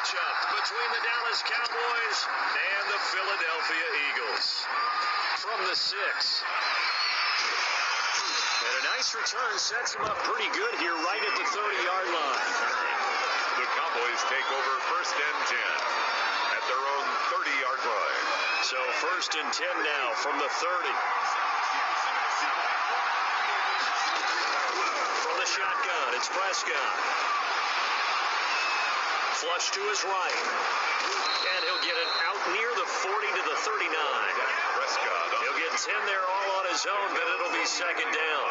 matchup between the Dallas Cowboys and the Philadelphia Eagles. From the 6. And a nice return sets him up pretty good here right at the 30-yard line. The Cowboys take over 1st and 10 at their own 30-yard line. So 1st and 10 now from the 30. From the shotgun, it's Prescott. Flush to his right. And he'll get it out near the 40 to the 39. Prescott. He'll get 10 there all on his own, but it'll be 2nd down.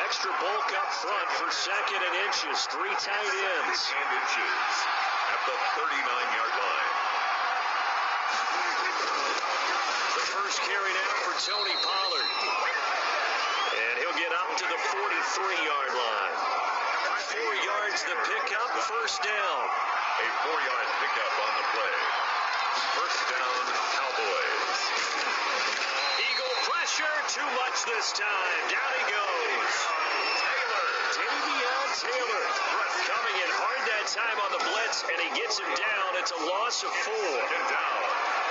Extra bulk up front for 2nd and inches. 3 tight ends. And inches at the 39-yard line. The first carry now for Tony Pollard. And he'll get up to the 43-yard line. 4 yards the pickup, 1st down. A 4-yard pickup on the play. 1st down, Cowboys. Eagle pressure, too much this time. Down he goes. Davion Taylor coming in hard that time on the blitz, and he gets him down. It's a loss of 4. Down.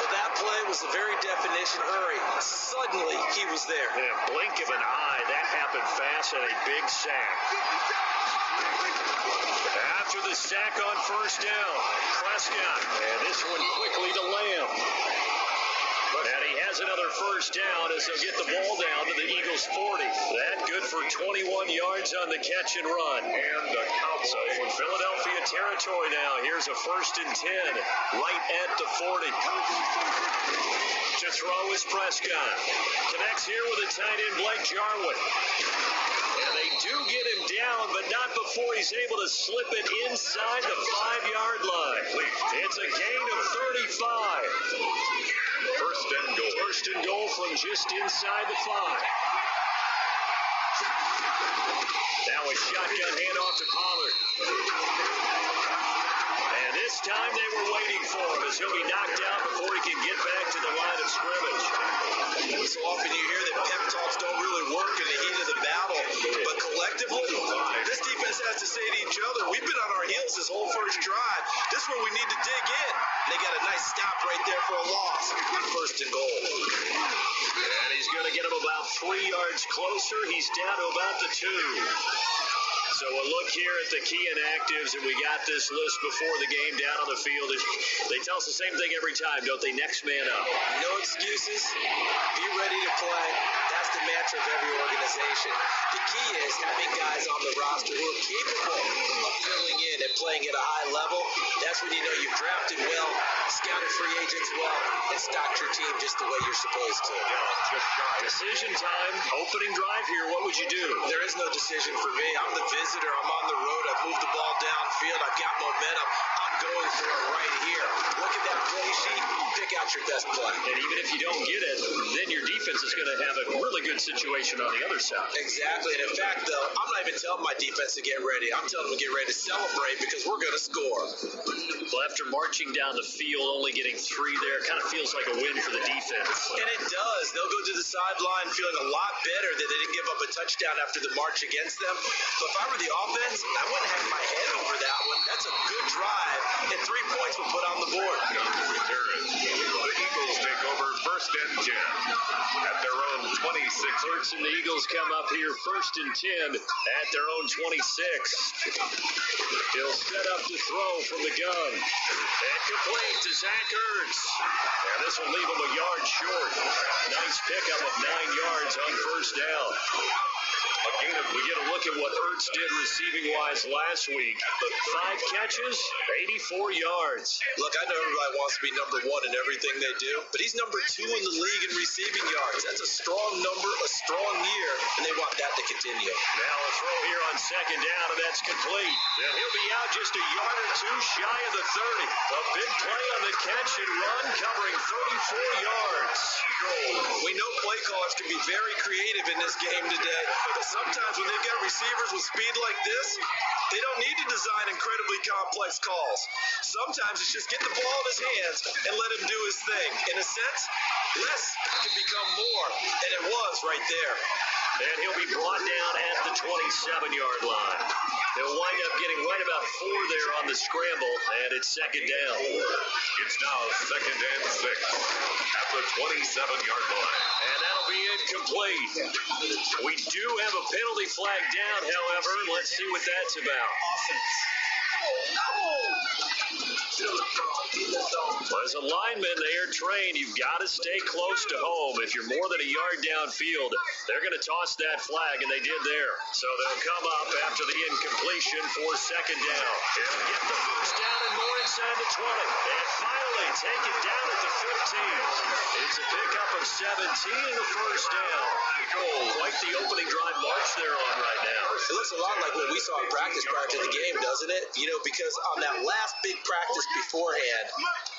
Well, that play was the very definition hurry. Suddenly, he was there. In a blink of an eye, that happened fast and a big sack. After the sack on 1st down, Prescott, and this one quickly to Lamb. And he has another 1st down as they'll get the ball down to the Eagles' 40. That good for 21 yards on the catch and run. And the Cowboys. So from Philadelphia territory now, here's a 1st and 10 right at the 40. To throw is Prescott. Connects here with a tight end, Blake Jarwin. And they do get him down, but not before he's able to slip it inside the 5-yard line. It's a gain of 35. 1st and goal. 1st and goal from just inside the 5. Now a shotgun handoff to Pollard. And this time they were waiting for him as he'll be knocked out before he can get back to the line of scrimmage. So often you hear that pep talks don't really work in the heat of the battle, but collectively, this defense has to say to each other, we've been on our heels this whole first drive. This is where we need to dig in. And they got a nice stop right there for a loss. 1st and goal. And he's going to get him about 3 yards closer. He's down to about the 2. So we'll look here at the key inactives, and we got this list before the game down on the field. They tell us the same thing every time, don't they? Next man up. No excuses. Be ready to play. That's the mantra of every organization. The key is having guys on the roster who are capable of filling in and playing at a high level. That's when you know you've drafted well, scouted free agents well, and stocked your team just the way you're supposed to. Decision time. Opening drive here. What would you do? There is no decision for me. I'm the visitor. I'm on the road. I've moved the ball downfield. I've got momentum. I'm going for it right here. Look at that play sheet. Pick out your best play. And even if you don't get it, then your defense is going to have a really good situation on the other side. Exactly. And in fact, though, I'm not even telling my defense to get ready. I'm telling them to get ready to celebrate because we're going to score. Well, after marching down the field, only getting 3 there, kind of feels like a win for the defense. And it does. They'll go to the sideline feeling a lot better that they didn't give up a touchdown after the march against them. But if I were the offense, I wouldn't hang my head over that one. That's a good drive, and 3 points will put on the board. The Eagles take over 1st and 10 at their own 26. Hurts and the Eagles come up here 1st and 10 at their own 26. He'll set up to throw from the gun. And complete to Zach Ertz. And this will leave him a yard short. Nice pickup of 9 yards on 1st down. We get a look at what Ertz did receiving-wise last week. 5 catches, 84 yards. Look, I know everybody wants to be number 1 in everything they do, but he's number 2 in the league in receiving yards. That's a strong number, a strong year, and they want that to continue. Now a throw here on 2nd down, and that's complete. And he'll be out just a yard or 2 shy of the 30. A big play on the catch and run, covering 34 yards. We know play callers can be very creative in this game today, but sometimes when they've got receivers with speed like this, they don't need to design incredibly complex calls. Sometimes it's just get the ball in his hands and let him do his thing. In a sense, less can become more, and it was right there. And he'll be brought down at the 27-yard line. They'll wind up getting right about 4 there on the scramble, and it's second down. It's now 2nd and 6 at the 27-yard line. And that'll be incomplete. We do have a penalty flag down, however. Let's see what that's about. Well, as a lineman, they are trained. You've got to stay close to home. If you're more than a yard downfield, they're going to toss that flag, and they did there. So they'll come up after the incompletion for second down. They'll get the first down and more inside the 20. And finally take it down at the 15. It's a pickup of 17 in the first down. Quite the opening drive march they're on right now. It looks a lot like what we saw in practice prior to the game, doesn't it? You know, because on that last big practice beforehand,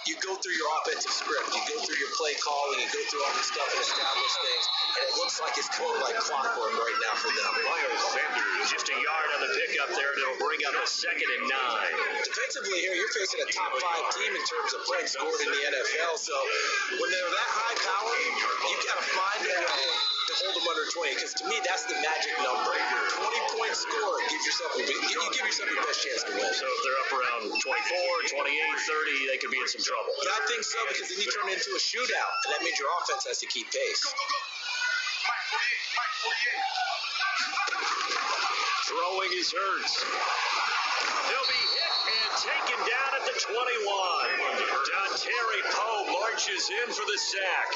you go through your offensive script, you go through your play calling, you go through all this stuff and establish things, and it looks like it's going like clockwork right now for them. Miles Sanders, Just a yard on the pickup there, and it'll bring up a 2nd and 9. Defensively here, you're facing a top 5 team in terms of points scored in the NFL, so when they're that high power, you got to find a way to hold them under 20, because to me, that's the magic number. 20-point score gives yourself you give yourself your best chance to win. So if they're up around 24, 28, 30, they could be in some trouble. Yeah, I think so, because then you turn it into a shootout, and that means your offense has to keep pace. Throwing is Hurts. He'll be hit and taken down at the 21. Terry Poe marches in for the sack.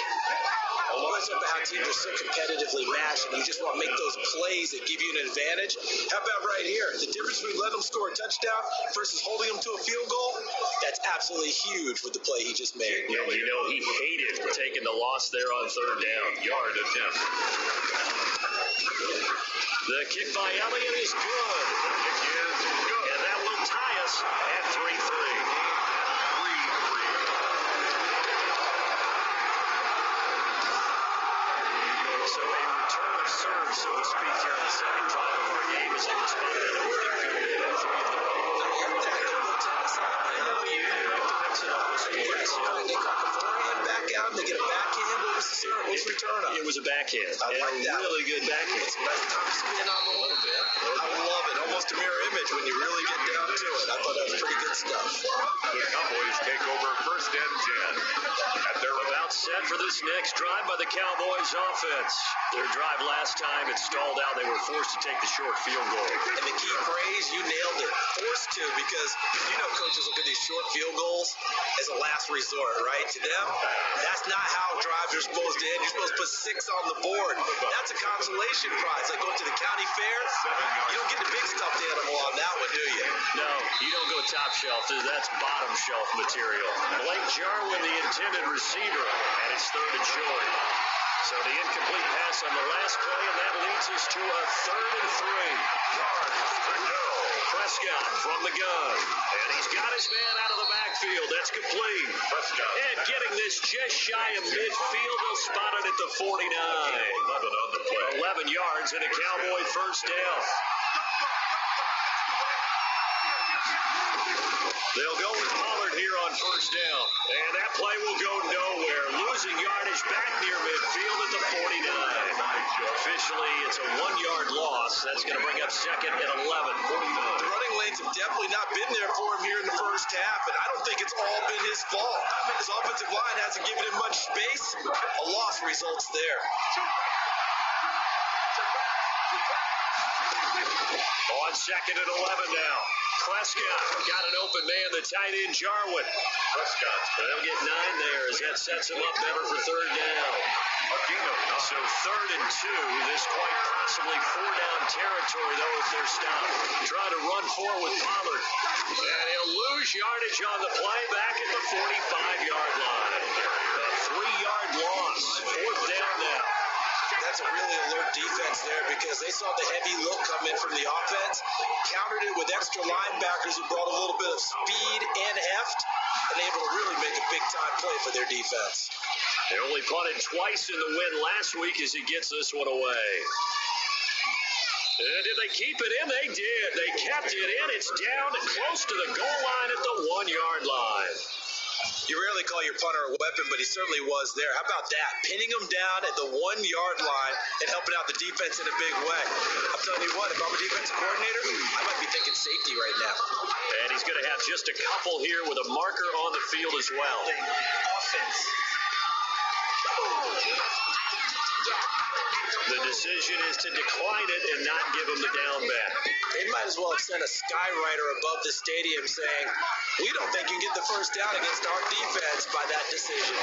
I love about how teams are so competitively matched, and you just want to make those plays that give you an advantage. How about right here? The difference between letting them score a touchdown versus holding them to a field goal, that's absolutely huge with the play he just made. Yeah, you know, he hated taking the loss there on 3rd down. Yard attempt. The kick by Elliott is good. And that will tie us at 3-3. So a return of serve, so to speak, here on the second drive of our game as they responded at a winning field goal 3 in the row. I know you have to mix it up this week. They crack a forehand back out, and they get a backhand. What was the start? What's return up? It was a backhand. I like that. Really good backhand. It's a nice top spin on the little bit. I love it. Almost a mirror image when you really get down to it. I thought that was pretty good stuff. The Cowboys take over 1st and 10 at their About set for this next drive by the Cowboys offense. Their drive last time, it stalled out. They were forced to take the short field goal. And the key phrase, you nailed it. Forced to, because you know coaches look at these short field goals as a last resort, right? To them, that's not how drives are supposed to end. You're supposed to put 6 on the board. That's a consolation prize. Like going to the county fair, you don't get the big stuffed animal on that one, do you? No, you don't go top shelf. That's bottom shelf material. Blake Jarwin, the intended receiver, and it's 3rd and short. So the incomplete pass on the last play, and that leads us to a 3rd and 3. Prescott from the gun, and he's got his man out of the backfield. That's complete. Prescott. And getting this just shy of midfield, they'll spot it at the 49. 11 on the play. 11 yards and a Cowboy first down. They'll go with Pollard here on first down. And that play will go nowhere. Losing yardage back near midfield at the 49. Officially, it's a 1-yard loss. That's going to bring up 2nd and 11. The running lanes have definitely not been there for him here in the first half, and I don't think it's all been his fault. His offensive line hasn't given him much space. A loss results there. On 2nd and 11 now. Prescott got an open man, the tight end Jarwin. Prescott. They'll get 9 there as that sets him up better for 3rd down. So 3rd and 2, this quite possibly 4-down territory, though, if they're stopped. Trying to run forward with Pollard. And he'll lose yardage on the play back at the 45-yard line. A 3-yard loss. 4th down now. That's a really alert defense there, because they saw the heavy look come in from the offense, countered it with extra linebackers who brought a little bit of speed and heft, and able to really make a big-time play for their defense. They only punted twice in the win last week as he gets this one away. Did they keep it in? They did. They kept it in. It's down close to the goal line at the 1-yard line. You rarely call your punter a weapon, but he certainly was there. How about that? Pinning him down at the 1-yard line and helping out the defense in a big way. I'm telling you what, if I'm a defensive coordinator, I might be thinking safety right now. And he's going to have just a couple here with a marker on the field as well. Offense. The decision is to decline it and not give him the down back. They might as well have sent a skywriter above the stadium saying, we don't think you can get the first down against our defense by that decision.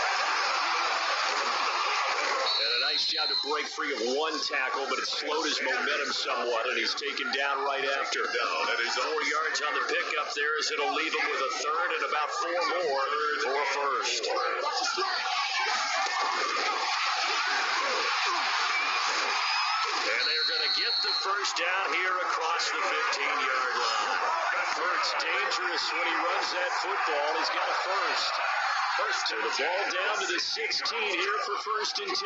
And a nice job to break free of one tackle, but it slowed his momentum somewhat, and he's taken down right after. That is 4 yards on the pickup there, as it'll leave him with a third and about 4 more for a first. And they're going to get the first down here across the 15-yard line. Burt's dangerous when he runs that football. He's got a first. So the ball down to the 16 here for first and 10.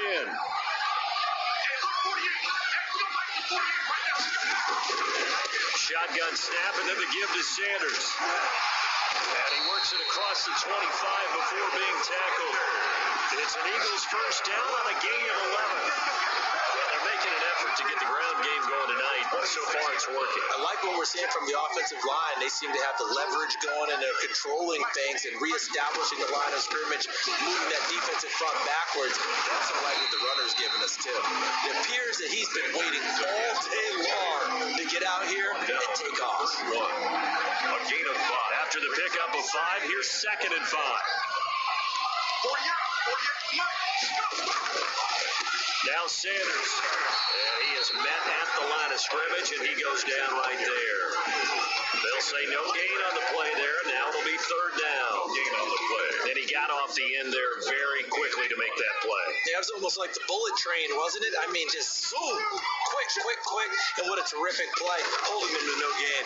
Shotgun snap and then the give to Sanders. And he works it across the 25 before being tackled. It's an Eagles first down on a gain of 11. They're making an effort to get the ground game going tonight, but so far it's working. I like what we're seeing from the offensive line. They seem to have the leverage going, and they're controlling things and reestablishing the line of scrimmage, moving that defensive front backwards. That's I like what the runner's giving us, too. It appears that he's been waiting all day long to get out here and take off. A gain of 5. After the pickup of 5, here's second and 5. Now Sanders, and he is met at the line of scrimmage, and he goes down right there. They'll say no gain on the play there. Now it'll be third down. No gain on the play. And he got off the end there very quickly to make that play. Yeah, it was almost like the bullet train, wasn't it? I mean, just boom, quick, and what a terrific play, holding him to no gain.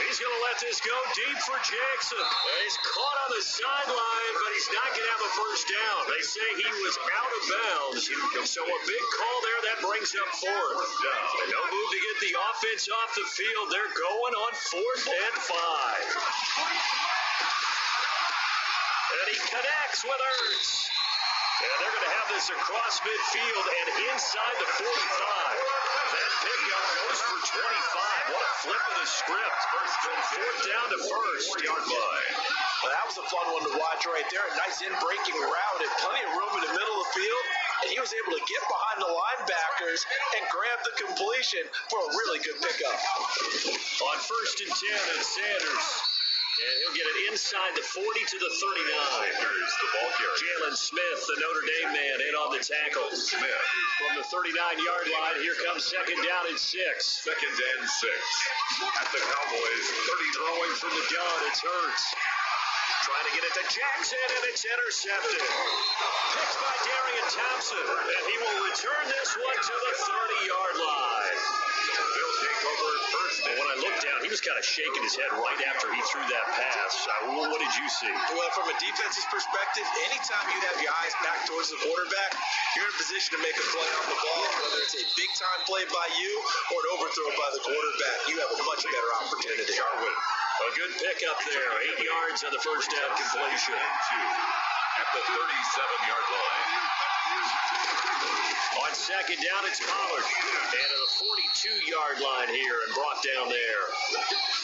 He's going to let this go deep for Jackson. He's caught on the sideline, but he's not going to have a first down. They say he was out of bounds. So a big call there, that brings up fourth. And no move to get the offense off the field. They're going on 4th and 5. And he connects with Ertz. And they're going to have this across midfield and inside the 45. That pickup goes for 25. What a flip of the script. From 4th down to first. Yard line. Well, that was a fun one to watch right there. A nice in-breaking route and plenty of room in the middle of the field. And he was able to get behind the linebackers and grab the completion for a really good pickup. On 1st and 10, and Sanders. And he'll get it inside the 40 to the 39. Here's the ball carrier. Jalen Smith, the Notre Dame man, in on the tackle. Smith. From the 39-yard line, here comes second down and 6. Second and 6. At the Cowboys 30. Throwing from the gun, it's Hurts. Trying to get it to Jackson, and it's intercepted. Picked by Darian Thompson, and he will return this one to the 30-yard line. They'll take over first. And when I looked down, he was kind of shaking his head right after he threw that pass. What did you see? Well, from a defense's perspective, anytime you have your eyes back towards the quarterback, you're in a position to make a play on the ball, whether it's a big-time play by you or an overthrow by the quarterback. You have a much better opportunity. Jarwin. A good pickup there. 8 yards on the first down completion. At the 37-yard line. On second down, it's Pollard. And to the 42-yard line here and brought down there.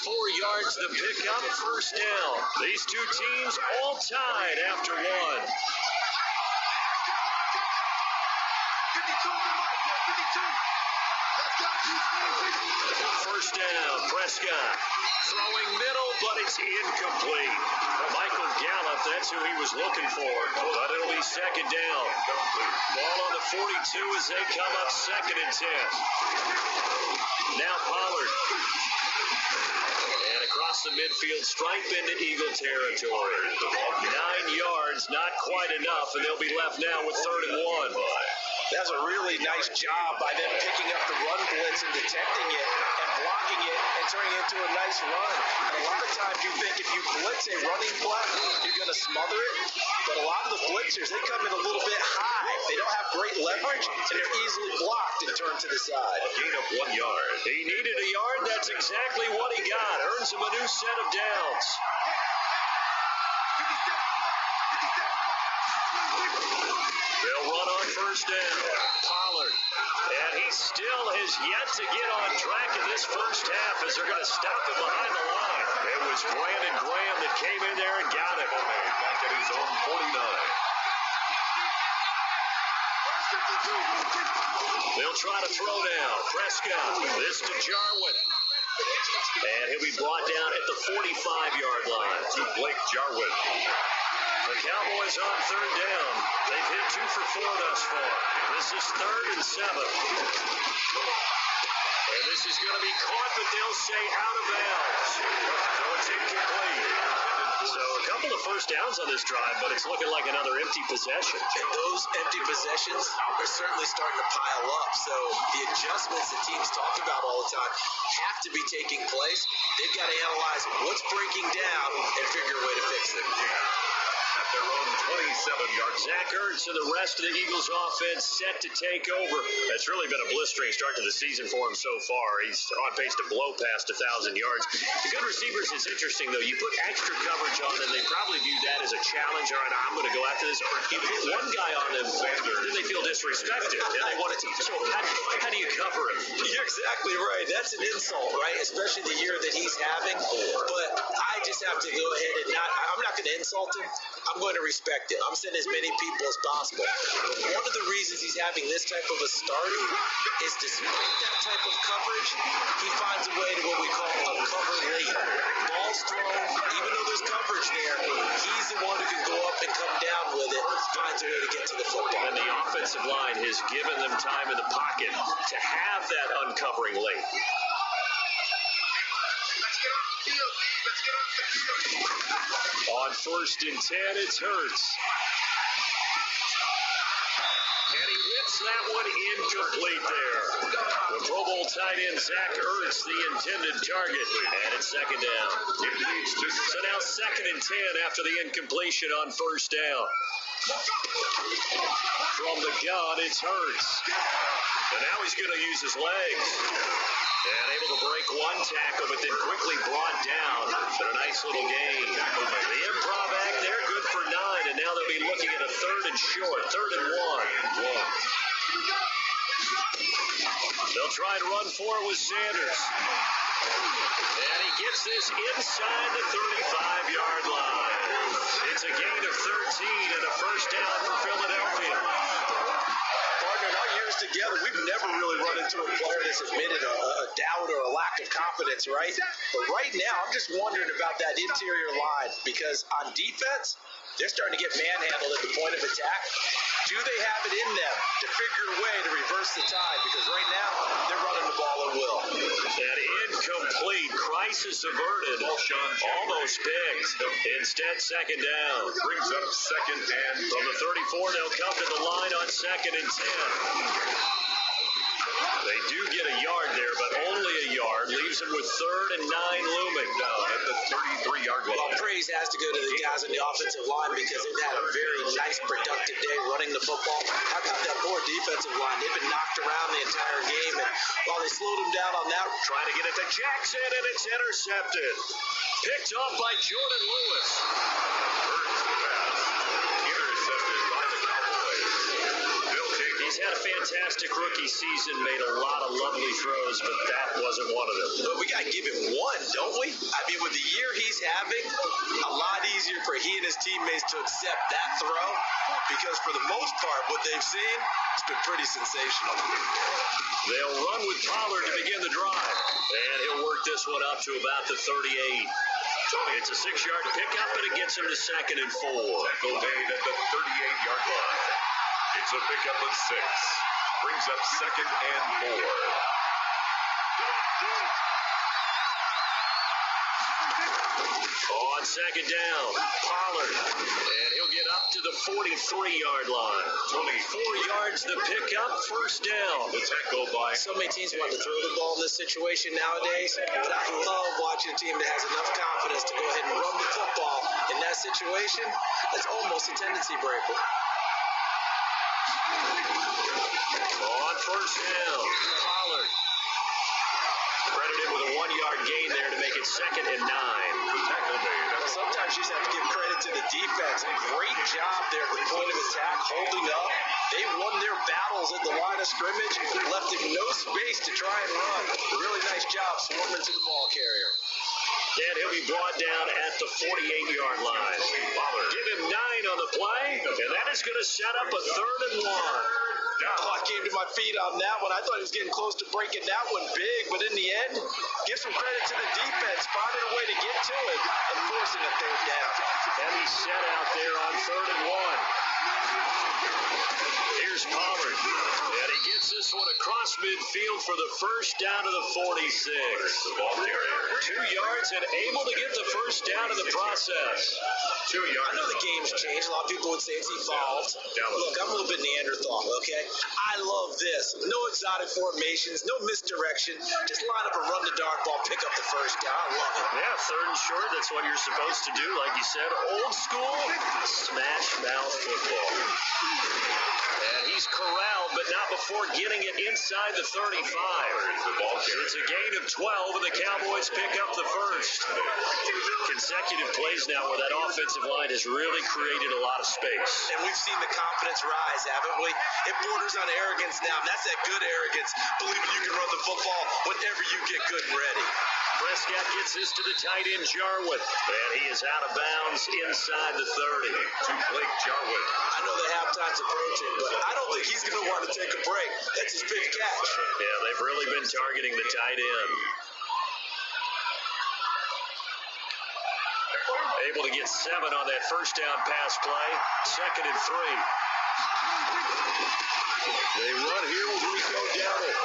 4 yards the pickup, first down. These two teams all tied after one. First down, Prescott. Throwing middle, but it's incomplete. Michael Gallup, that's who he was looking for. But it'll be second down. Ball on the 42 as they come up second and 10. Now Pollard. And across the midfield stripe into Eagle territory. 9 yards, not quite enough, and they'll be left now with third and 1. That's a really nice job by them picking up the run blitz and detecting it and blocking it and turning it into a nice run. And a lot of times you think if you blitz a running play, you're going to smother it. But a lot of the blitzers, they come in a little bit high. They don't have great leverage, and they're easily blocked and turned to the side. Gain of 1 yard. He needed a yard. That's exactly what he got. Earns him a new set of downs. They'll run on first down. Pollard. And he still has yet to get on track in this first half as they're going to stop him behind the line. It was Brandon Graham that came in there and got him. Back at his own 49. They'll try to throw now. Prescott. This to Jarwin. And he'll be brought down at the 45-yard line. To Blake Jarwin. The Cowboys on third down. They've hit 2 for 4 thus far. This is 3rd and 7. And this is going to be caught, but they'll say out of bounds. So it's incomplete. So a couple of first downs on this drive, but it's looking like another empty possession. And those empty possessions are certainly starting to pile up. So the adjustments that teams talk about all the time have to be taking place. They've got to analyze what's breaking down and figure a way to fix it. At their own 27-yard. Zach Ertz and the rest of the Eagles offense set to take over. It's really been a blistering start to the season for him so far. He's on pace to blow past 1,000 yards. The good receivers, it's interesting, though. You put extra coverage on them, they probably view that as a challenge. All right, I'm going to go after this. You put one guy on them, then they feel disrespected, and they want to teach. So how do you cover him? You're exactly right. That's an insult, right? Especially the year that he's having. But I just have to go ahead and I'm not going to insult him. I'm going to respect it. I'm sending as many people as possible. But one of the reasons he's having this type of a start is despite that type of coverage, he finds a way to what we call uncover late. Ball's thrown, even though there's coverage there, he's the one who can go up and come down with it, finds a way to get to the football. And the offensive line has given them time in the pocket to have that uncovering late. On 1st and 10, it's Hurts. And he hits that one incomplete there. The Pro Bowl tight end Zach Ertz, the intended target. And it's 2nd down. So now 2nd and 10 after the incompletion on 1st down. From the gun, it's Hurts. And now he's going to use his legs. And able to break one tackle, but then quickly brought down. But a nice little gain. The improv act there, good for 9. And now they'll be looking at a 3rd and short. 3rd and 1. They'll try and run for it with Sanders. And he gets this inside the 35-yard line. It's a gain of 13 and a first down for Philadelphia. Partner, in our years together, we've never really run into a player that's admitted a doubt or a lack of confidence, right? But right now, I'm just wondering about that interior line because on defense, they're starting to get manhandled at the point of attack. Do they have it in them to figure a way to reverse the tide? Because right now, they're running the ball at will. That incomplete, crisis averted, almost picked. Instead, 2nd down. Brings up 2nd and 10. From the 34, they'll come to the line on 2nd and 10. They do get a yard there, but only a yard. Leaves them with 3rd and 9 looming. Down at the 33-yard line. Well, praise has to go to the guys on the offensive line because they've had a very nice, productive day running the football. How about that poor defensive line? They've been knocked around the entire game, and while they slowed them down on that, trying to get it to Jackson, and it's intercepted. Picked off by Jordan Lewis. First pass. Intercepted by the Cowboys. He's had a fantastic rookie season, made a lot of lovely throws, but that wasn't one of them. But we got to give him one, don't we? I mean, with the year he's having, a lot easier for he and his teammates to accept that throw because for the most part, what they've seen, it's been pretty sensational. They'll run with Pollard to begin the drive, and he'll work this one up to about the 38. It's a 6-yard pickup, and it gets him to 2nd and 4. Tackle made at the 38-yard line. It's a pickup of 6. Brings up 2nd and 4. On 2nd down, Pollard. And he'll get up to the 43-yard line. 24 yards the pickup, 1st down. The tackle by... So many teams want to throw the ball in this situation nowadays, but I love watching a team that has enough confidence to go ahead and run the football in that situation. That's almost a tendency breaker. On 1st down, Pollard. Credited with a 1-yard gain there to make it 2nd and 9. The tackle made at sometimes you just have to give credit to the defense. Great job there at the point of attack, holding up. They won their battles at the line of scrimmage, left him no space to try and run. Really nice job swarming to the ball carrier. And he'll be brought down at the 48-yard line. Give him 9 on the play, and that is going to set up a 3rd and 1. Oh, I came to my feet on that one. I thought he was getting close to breaking that one big, but in the end, give some credit to the defense, finding a way to get to it and forcing a 3rd down. Heavy set out there on 3rd and 1. Here's Pollard, and he gets this one across midfield for the first down to the 46. 2 yards and able to get the first down in the process. 2 yards. I know the game's changed. A lot of people would say it's evolved. Look, I'm a little bit Neanderthal, okay? I love this. No exotic formations, no misdirection. Just line up and run the dart ball, pick up the first down. I love it. Yeah, 3rd and short. That's what you're supposed to do. Like you said, old school smash mouth football. And he's corralled, but not before getting it inside the 35. It's a gain of 12, and the Cowboys pick up the first. Consecutive plays now where that offensive line has really created a lot of space. And we've seen the confidence rise, haven't we? It borders on arrogance now. That's that good arrogance, believing you can run the football whenever you get good and ready. Prescott gets this to the tight end, Jarwin, and he is out of bounds inside the 30. To Blake Jarwin. I know the halftime's approaching, but I don't think he's going to want to take a break. That's his 5th catch. Yeah, they've really been targeting the tight end. Able to get 7 on that first down pass play. 2nd and 3. They run here with Rico Dowdle.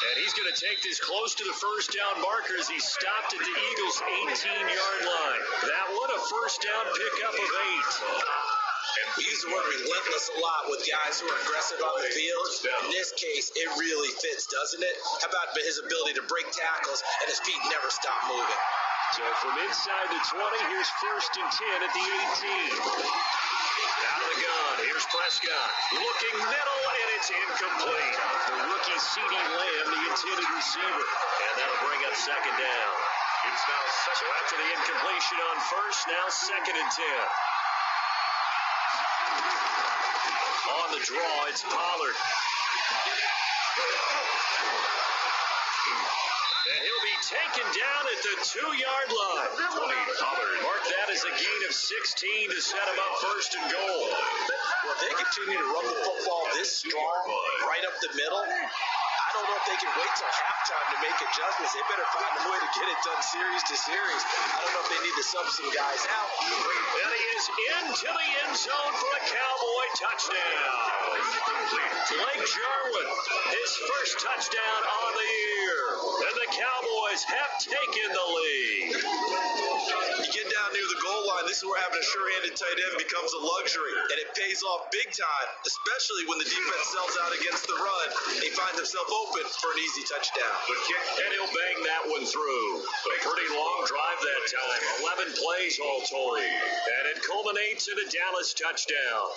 And he's going to take this close to the first down marker as he stopped at the Eagles' 18-yard line. That one a first down pickup of 8. And we use the word relentless a lot with guys who are aggressive on the field. In this case, it really fits, doesn't it? How about his ability to break tackles and his feet never stop moving? So from inside the 20, here's 1st and 10 at the 18. Out of the gun, here's Prescott. Looking middle, and it's incomplete. The rookie CeeDee Lamb, the intended receiver. And that'll bring up 2nd down. It's now So after the incompletion on first, now 2nd and 10. On the draw, it's Pollard. And he'll be taken down at the 2-yard line. 20, Pollard. Mark that as a gain of 16 to set him up 1st and goal. Well, if they continue to run the football this strong, right up the middle, I don't know if they can wait till halftime to make adjustments. They better find a way to get it done series to series. I don't know if they need to sub some guys out. And he is into the end zone for a Cowboy touchdown. Blake Jarwin, his first touchdown on the year. And the Cowboys have taken the lead. You get down near the goal line, this is where having a sure-handed tight end becomes a luxury. And it pays off big time, especially when the defense sells out against the run. And he finds himself open for an easy touchdown. The kick, and he'll bang that one through. A pretty long drive that time. 11 plays all told. And it culminates in a Dallas touchdown.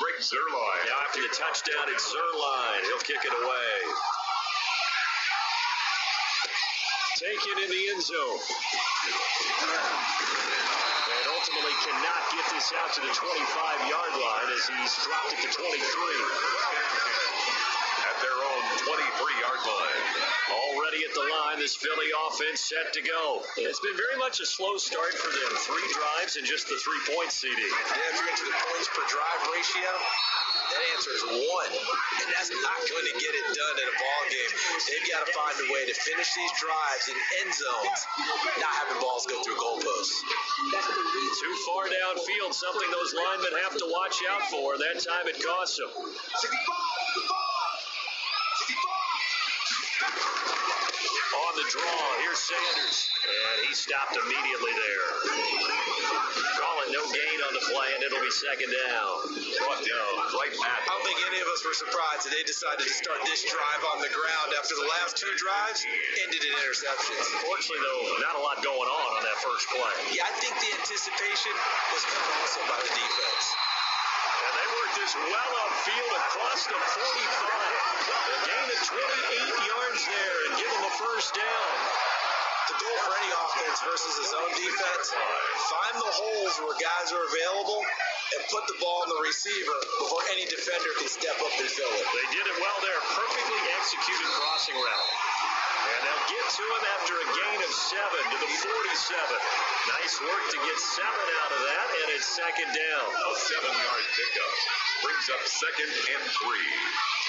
Greg Zuerlein. Now after the touchdown, it's Zuerlein. He'll kick it away. Taken in the end zone. And ultimately cannot get this out to the 25-yard line as he's dropped it to 23. At their own 23-yard line. Already at the line, this Philly offense set to go. It's been very much a slow start for them. 3 drives and just the 3-point CD. Yeah, if you get to the points per drive ratio, that answer is 1. And that's not going to get it done in a ball game. They've got to find a way to finish these drives in end zones, not having balls go through goalposts. Too far downfield, something those linemen have to watch out for. That time it costs them. On the draw, here's Sanders. And he stopped immediately there. Call it no gain on the play, and it'll be 2nd down. Right at. I don't think any of us were surprised that they decided to start this drive on the ground after the last 2 drives ended in interceptions. Unfortunately, though, not a lot going on that first play. Yeah, I think the anticipation was covered also by the defense. And they worked this well upfield across the 45. A gain of 28 yards there. first down. The goal for any offense versus his own defense, find the holes where guys are available and put the ball in the receiver before any defender can step up and fill it. They did it well there. Perfectly executed crossing route. And they'll get to him after a gain of 7 to the 47. Nice work to get 7 out of that, and it's second down. A 7-yard pickup brings up second and 3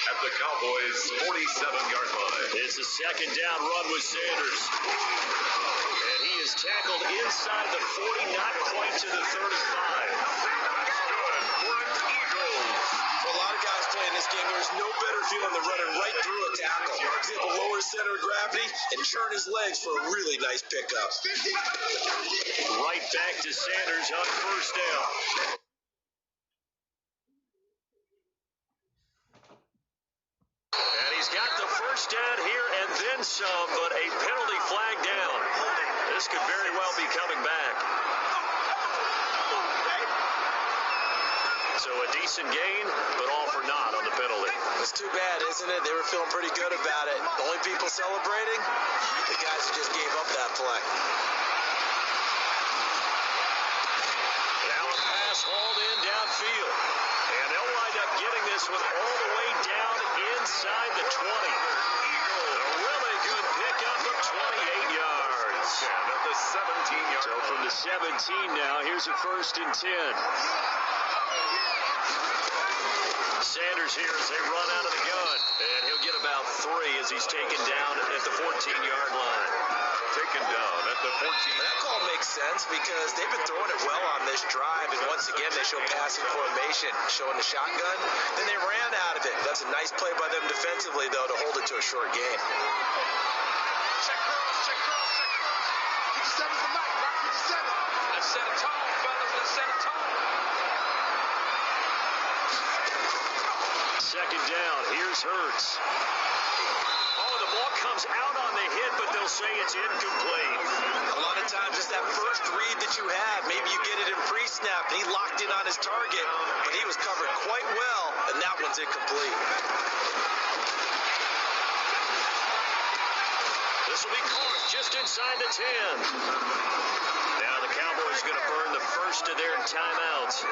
at the Cowboys' 47-yard line. It's a second down run with Sanders. And he is tackled inside the 40, not quite to the 35. That's good for an Eagles. For a lot of guys playing this game, there's no better feeling than running right through a tackle. He's able to lower his center of gravity and churn his legs for a really nice pickup. Right back to Sanders on first down. And he's got the first down here and then some, but a penalty flag down. This could very well be coming back. So a decent gain, but all for naught on the penalty. It's too bad, isn't it? They were feeling pretty good about it. The only people celebrating, the guys who just gave up that play. Now a pass hauled in downfield. And they'll wind up getting this one all the way down inside the 20. A really good pickup of 28 yards. And at the 17-yard. So from the 17 now, here's a first and 10. Sanders here as they run out of the gun. And he'll get about 3 as he's taken down at the 14-yard line. Taken down at the 14. That call makes sense because they've been throwing it well on this drive, and once again they show passing formation, showing the shotgun. Then they ran out of it. That's a nice play by them defensively, though, to hold it to a short gain. Check cross, check cross, check cross. 57's the mic, right? 57. Let's set a tone, fellas. Let's set a tone. Second down. Here's Hurts. Oh, the ball comes out on the hit, but they'll say it's incomplete. A lot of times it's that first read that you have. Maybe you get it in pre-snap. He locked in on his target, but he was covered quite well, and that one's incomplete. This will be caught just inside the 10. Now the Cowboys going to burn the first of their timeouts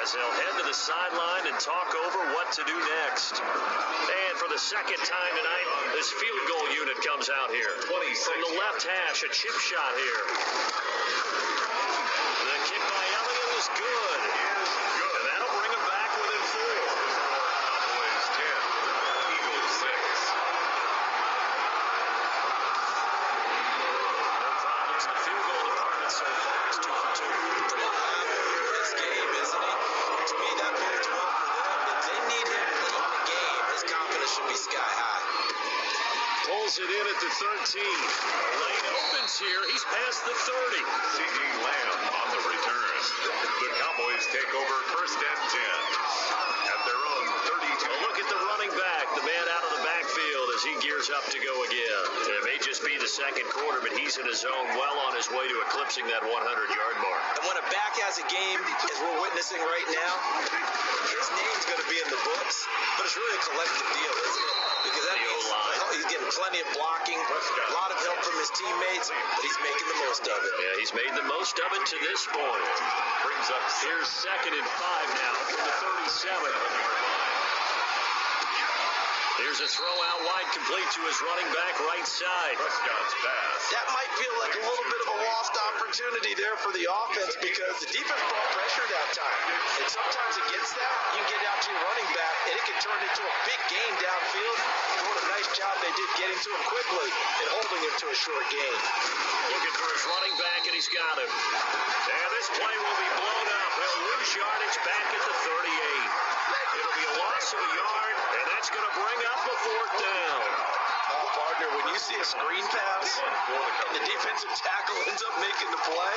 as they'll head to the sideline and talk over what to do next. And for the second time tonight, this field goal unit comes out here. 26. From the left hash, a chip shot here. The kick by Elliott is good. And that'll bring him back within 4. Cowboys 10, Eagles 6. No problems in the field goal department so far. It's 2 for 2. Pretty happy with this game, isn't he? To me, that bodes well for them. If they need him late in the game, his confidence should be sky high. Pulls it in at the 13. Lane opens here. He's past the 30. C.D. Lamb on the return. The Cowboys take over first and 10 at their own 32. A look at the running back, the man out of the backfield as he gears up to go again. It may just be the second quarter, but he's in his zone, well on his way to eclipsing that 100-yard mark. And when a back has a game, as we're witnessing right now, his name's going to be in the books, but it's really a collective deal, isn't it? Because that means he's getting plenty of blocking, a lot of help from his teammates, but he's making the most of it. Yeah, he's made the most of it to this point. Brings up Here's second and 5 now from the 37. Here's a throw out wide, complete to his running back right side. Prescott's pass. That might feel like a little bit of a lost opportunity there for the offense because the defense brought pressure that time. And sometimes against that, you get out to your running back, and it can turn into a big gain downfield. And what a nice job they did getting to him quickly and holding him to a short gain. Looking for his running back, and he's got him. And this play will be blown up. He'll lose yardage back at the 38. It'll be a loss of a yard, and that's going to bring up a 4th down. Partner, when you see a screen pass and the defensive tackle ends up making the play,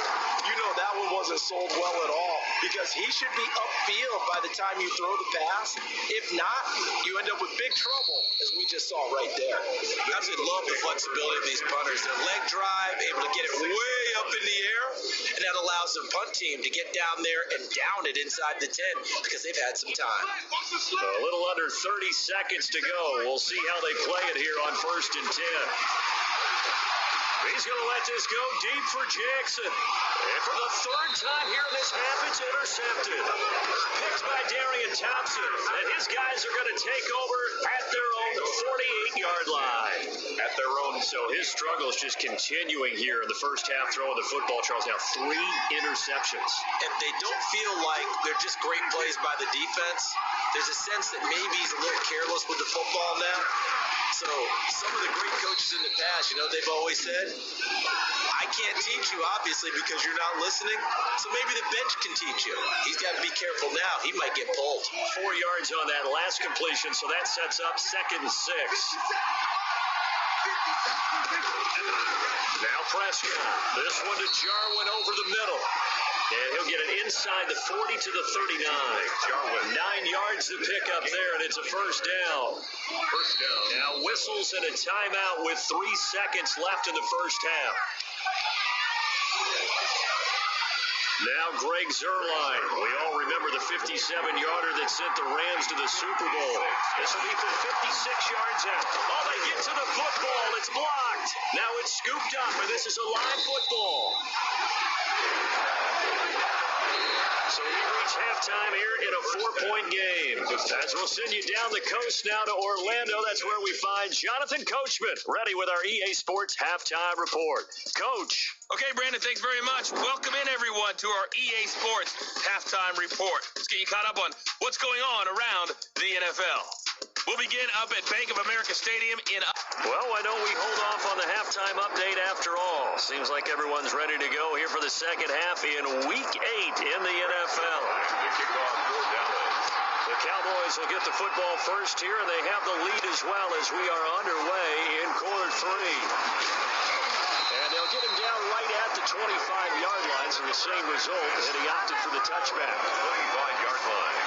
you know that one wasn't sold well at all because he should be upfield by the time you throw the pass. If not, you end up with big trouble as we just saw right there. I absolutely love the flexibility of these punters. Their leg drive, able to get it way up in the air, and that allows the punt team to get down there and down it inside the 10 because they've had some time. A little under 30 seconds to go. We'll see how they play it here on 1st and 10. He's going to let this go deep for Jackson. And for the third time here in this half, it's intercepted. Picked by Darian Thompson. And his guys are going to take over at their own 48-yard line. At their own. So his struggles just continuing here in the first half throwing the football. Charles, now 3 interceptions. And they don't feel like they're just great plays by the defense. There's a sense that maybe he's a little careless with the football now. So some of the great coaches in the past, they've always said, I can't teach you, obviously, because you're not listening. So maybe the bench can teach you. He's got to be careful now. He might get pulled. 4 yards on that last completion, so that sets up 2nd and 6. Now Prescott. This one to Jarwin over the middle. And he'll get it inside the 40 to the 39. Jarwin, 9 yards to pick up there, and it's a first down. First down. Now whistles and a timeout with 3 seconds left in the first half. Now Greg Zuerlein. We all remember the 57-yarder that sent the Rams to the Super Bowl. This will be from 56 yards out. Oh, they get to the football. It's blocked. Now it's scooped up, and this is a live football. So we reach halftime here in a 4-point game. As we'll send you down the coast now to Orlando, that's where we find Jonathan Coachman, ready with our EA Sports Halftime Report. Coach. Okay, Brandon, thanks very much. Welcome in, everyone, to our EA Sports Halftime Report. Let's get you caught up on what's going on around the NFL. We'll begin up at Bank of America Stadium in... Well, I know we hold off on the halftime update after all. Seems like everyone's ready to go here for the second half in Week 8 in the NFL. The kickoff for Dallas. The Cowboys will get the football first here, and they have the lead as well as we are underway in quarter 3. And they'll get him down right at the 25-yard line, so the same result, and he opted for the touchback. 25-yard line.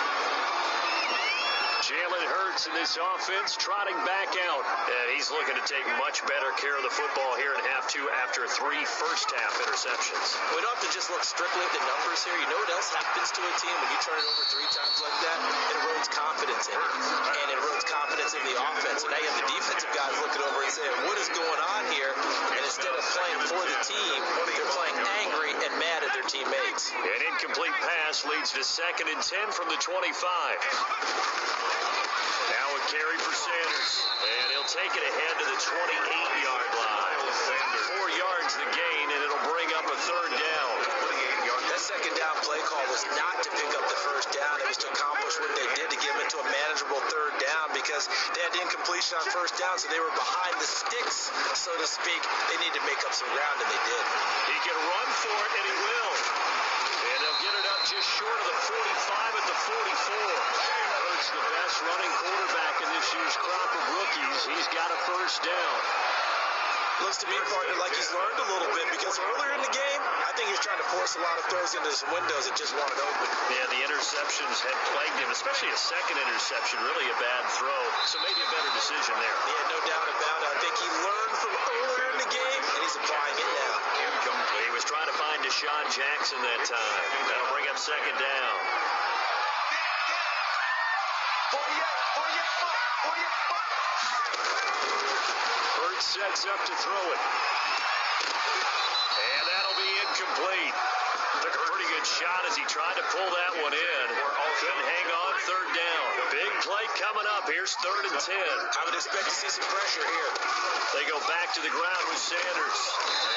Jalen Hurts in this offense trotting back out. And he's looking to take much better care of the football here in half 2 after 3 first-half interceptions. We don't have to just look strictly at the numbers here. You know what else happens to a team when you turn it over 3 times like that? It erodes confidence in it. And it erodes confidence in the offense. And now you have the defensive guys looking over and saying, what is going on here? And instead of playing for the team, they're playing angry and mad at their teammates. An incomplete pass leads to 2nd and 10 from the 25. Now a carry for Sanders, and he'll take it ahead to the 28-yard line. 4 yards the gain, and it'll bring up a 3rd down. 28-yard. That 2nd down play call was not to pick up the 1st down. It was to accomplish what they did to give it to a manageable 3rd down because they had incompletion on 1st down, so they were behind the sticks, so to speak. They needed to make up some ground, and they did. He can run for it, and he will. And they'll get it up just short of the 45 at the 44. The best running quarterback in this year's crop of rookies. He's got a 1st down. Looks to me, partner, like he's learned a little bit because earlier in the game, I think he was trying to force a lot of throws into his windows that just wanted open. Yeah, the interceptions had plagued him, especially a 2nd interception, really a bad throw. So maybe a better decision there. Yeah, no doubt about it. I think he learned from earlier in the game, and he's applying it now. He was trying to find Deshaun Jackson that time. That'll bring up 2nd down. Hurts sets up to throw it. And that'll be incomplete. Took a pretty good shot as he tried to pull that one in. Couldn't hang on, 3rd down. Big play coming up. Here's 3rd and 10. I would expect to see some pressure here. They go back to the ground with Sanders.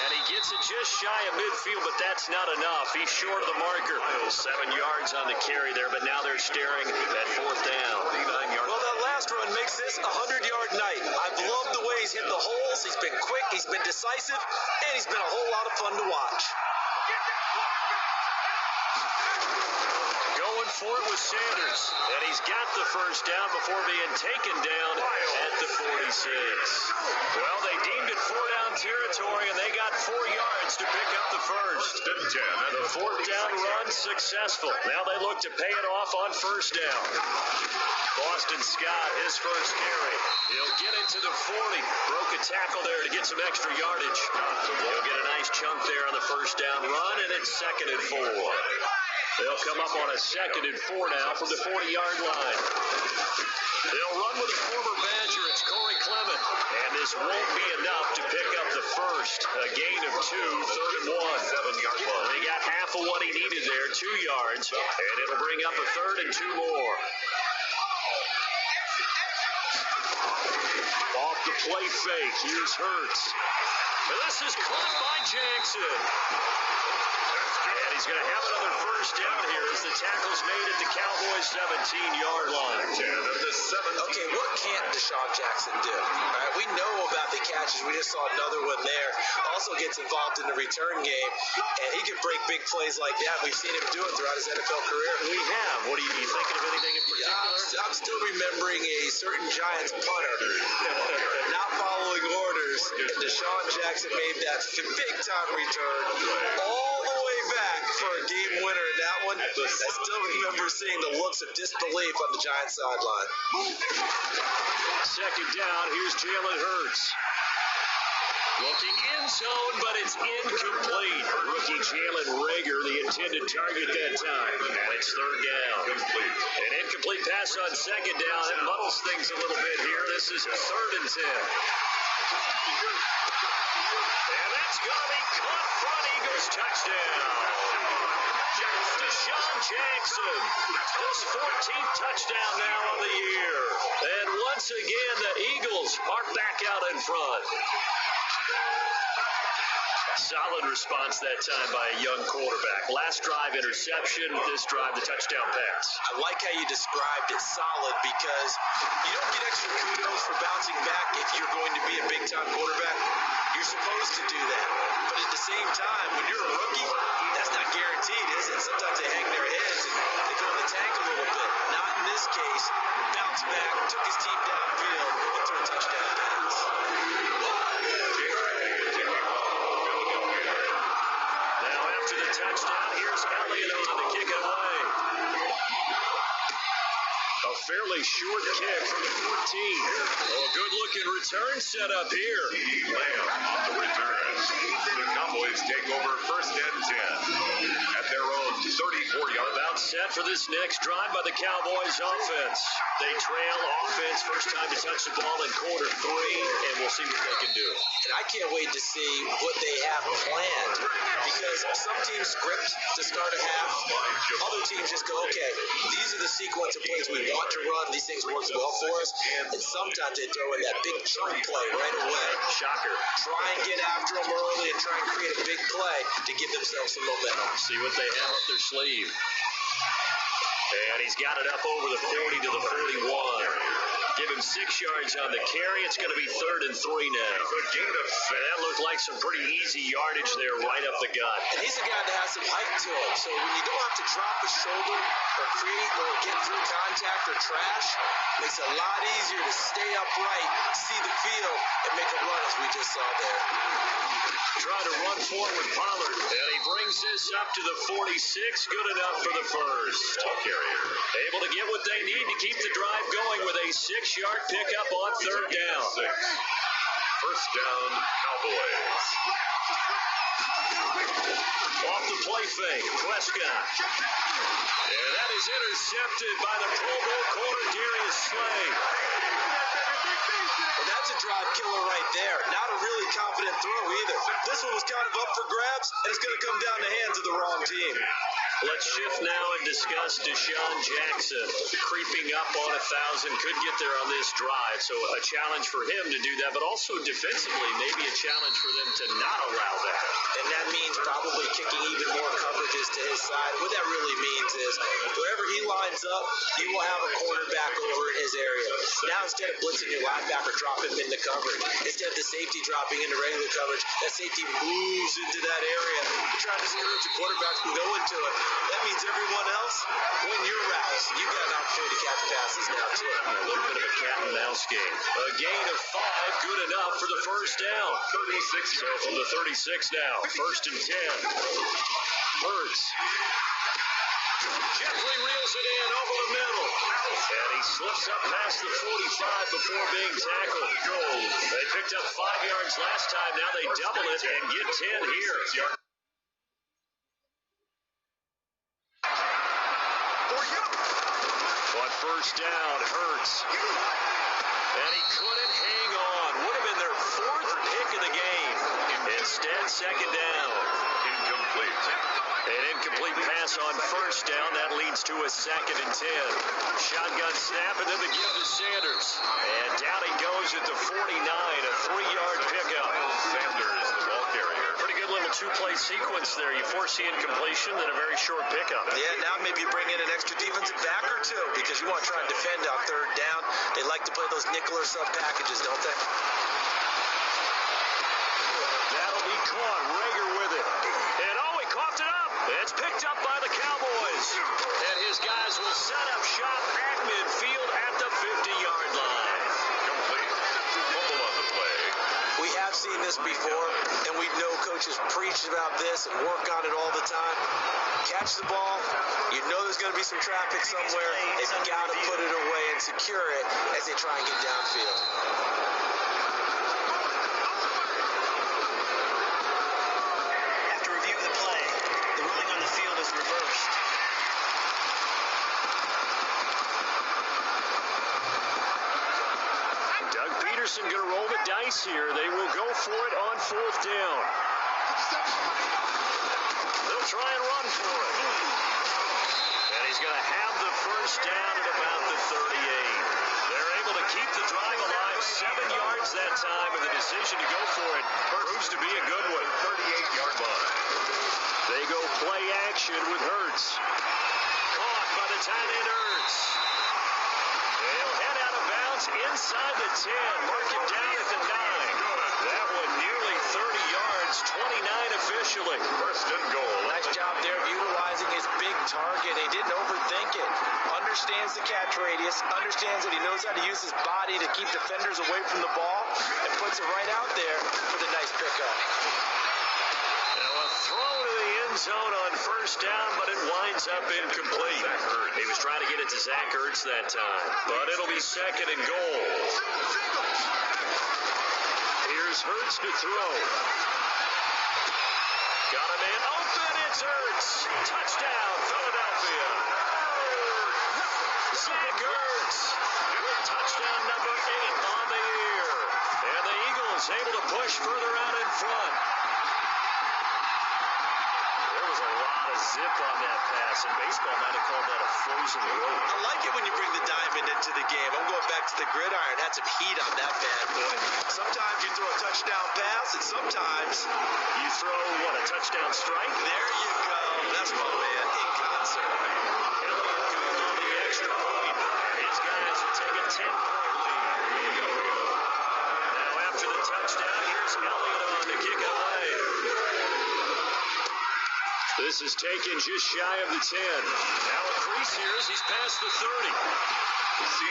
And he gets it just shy of midfield, but that's not enough. He's short of the marker. 7 yards on the carry there, but now they're staring at 4th down. 49-yard. Well, that last run makes this a 100-yard night. I've loved the way he's hit the holes. He's been quick, he's been decisive, and he's been a whole lot of fun to watch. Going for it with Sanders, and he's got the 1st down before being taken down at the 46. Well, they deemed it 4 down territory, and they got 4 yards to pick up the first. 10. The fourth down run successful. Now they look to pay it off on first down. Boston Scott, his first carry. He'll get it to the 40. Broke a tackle there to get some extra yardage. He'll get a nice chunk there on the first down run, and it's 2nd and 4. They'll come up on a 2nd and 4 now from the 40-yard line. They'll run with a former Badger. It's Corey Clement. And this won't be enough to pick up the first. A gain of 2, 3rd and 1. 7-yard line. He got half of what he needed there, 2 yards. And it'll bring up a 3rd and 2 more. Off the play fake. Here's Hurts. And this is caught by Jackson. And he's going to have another first down here as the tackle's made at the Cowboys' 17-yard line. Okay, what can't Deshaun Jackson do? All right, we know about the catches. We just saw another one there. Also gets involved in the return game, and he can break big plays like that. We've seen him do it throughout his NFL career. We have. What are you thinking of anything in particular? I'm still remembering a certain Giants punter not following orders. And Deshaun Jackson made that big-time return all the way back for a game winner in that one. I still remember seeing the looks of disbelief on the Giants sideline. 2nd down, here's Jalen Hurts. Looking in zone, but it's incomplete. Rookie Jalen Reagor, the intended target that time. And it's 3rd down. An incomplete pass on 2nd down. It muddles things a little bit here. This is 3rd and 10. And that's going to be caught front. Eagles touchdown. Deshaun Jackson, his 14th touchdown now of the year. And once again, the Eagles are back out in front. Solid response that time by a young quarterback. Last drive, interception. This drive, the touchdown pass. I like how you described it solid because you don't get extra kudos for bouncing back if you're going to be a big-time quarterback. You're supposed to do that. But at the same time, when you're a rookie, that's not guaranteed, is it? Sometimes they hang their heads and they go in the tank a little bit. Not in this case. Bounced back, took his team downfield, and threw a touchdown pass. The touchdown. Here's Elliott on to kick it away. A fairly short kick from the 14. Oh, good-looking return set up here. Lamb on the return. The Cowboys take over 1st and 10 at their own 34-yard line. About set for this next drive by the Cowboys offense. They trail offense, first time to touch the ball in quarter 3, and we'll see what they can do. And I can't wait to see what they have planned because some teams script to start a half. Other teams just go, okay, these are the sequence of plays we want to run. These things work well for us. And sometimes they throw in that big chunk play right away. Shocker. Try and get after them early and try and create a big play to give themselves some momentum. See what they have up their sleeve. And he's got it up over the 40 to the 41. Give him 6 yards on the carry. It's going to be 3rd and 3 now. And that looked like some pretty easy yardage there right up the gut. And he's a guy that has some height to him. So when you don't have to drop a shoulder or create or get through contact or trash, it makes it a lot easier to stay upright, see the field, and make a run as we just saw there. Trying to run forward Pollard. And he brings this up to the 46. Good enough for the first. Able to get what they need to keep the drive going with a 6-yard pickup on 3rd down. 1st down, Cowboys. Off the play fake, Prescott. And that is intercepted by the Pro Bowl corner, Darius Slay. Well, that's a drive killer right there. Not a really confident throw either. This one was kind of up for grabs, and it's going to come down the hands of the wrong team. Let's shift now and discuss Deshaun Jackson. Creeping up on 1,000, could get there on this drive. So a challenge for him to do that, but also defensively, maybe a challenge for them to not allow that. And that means probably kicking even more coverages to his side. What that really means is wherever he lines up, you will have a cornerback over in his area. Now instead of blitzing your linebacker, drop him into coverage. Instead of the safety dropping into regular coverage, that safety moves into that area. You're trying to discourage the quarterback from going to it. That means everyone else, when you're routes, you got an opportunity to catch passes now, too. A little bit of a cat and mouse game. A gain of 5, good enough for the first down. 36. So from the 36 now, first and 10. Hurts. Jeffrey reels it in over the middle. And he slips up past the 45 before being tackled. They picked up 5 yards last time. Now they double it and get 10 here. On first down, Hurts. And he couldn't hang on. Would have been their 4th pick of the game. Instead, second down. Incomplete. An incomplete pass on first down. That leads to a second and 10. Shotgun snap, and then the give to Sanders. And down he goes at the 49, a 3-yard pickup. Sanders, the ball carrier. Pretty good little 2-play sequence there. You force the incompletion, then a very short pickup. Yeah, now maybe you bring in an extra defensive back or two because you want to try and defend on third down. They like to play those nickel or sub packages, don't they? That'll be caught. Rager with it. And he coughed it up. It's picked up by the Cowboys. And his guys will set up shop at midfield at the 50-yard line. Complete. Fumble on the play. We have seen this before, and we know coaches preach about this and work on it all the time. Catch the ball. You know there's going to be some traffic somewhere. They've got to put it away and secure it as they try and get downfield. After review of the play, the ruling on the field is reversed. Doug Peterson going to roll the dice here. They will go for it on 4th down. They'll try and run for it. And he's going to have the first down at about the 38. They're able to keep the drive alive 7 yards that time, and the decision to go for it proves to be a good one. 38-yard line. They go play action with Hurts. Caught by the tight end Hurts. They'll head out of bounds inside the 10. Mark him down at the 9. That one nearly 30 yards, 29 officially. First and goal. Nice job there of utilizing his big target. He didn't overthink it. Understands the catch radius. Understands that he knows how to use his body to keep defenders away from the ball. And puts it right out there for the nice pickup. Now a throw to the end zone on first down, but it winds up incomplete. He was trying to get it to Zach Ertz that time, but it'll be second and goal. Here's Hurts to throw. Got a man open, it's Ertz. Touchdown, Philadelphia. Zach Ertz with touchdown number 8 on the year. And the Eagles able to push further out in front. There was a lot of zip on that pass, and baseball might have called that a frozen rope. I like it when you bring the diamond into the game. I'm going back to the gridiron. Had some heat on that bad boy. Sometimes you throw a touchdown pass, and sometimes You throw, a touchdown strike? there you go. That's my man in concert. Elliott going on the extra point. These guys will take a 10-point lead. Now after the touchdown, here's Elliott on to kick it away. This is taken just shy of the 10. Now a crease here as he's past the 30.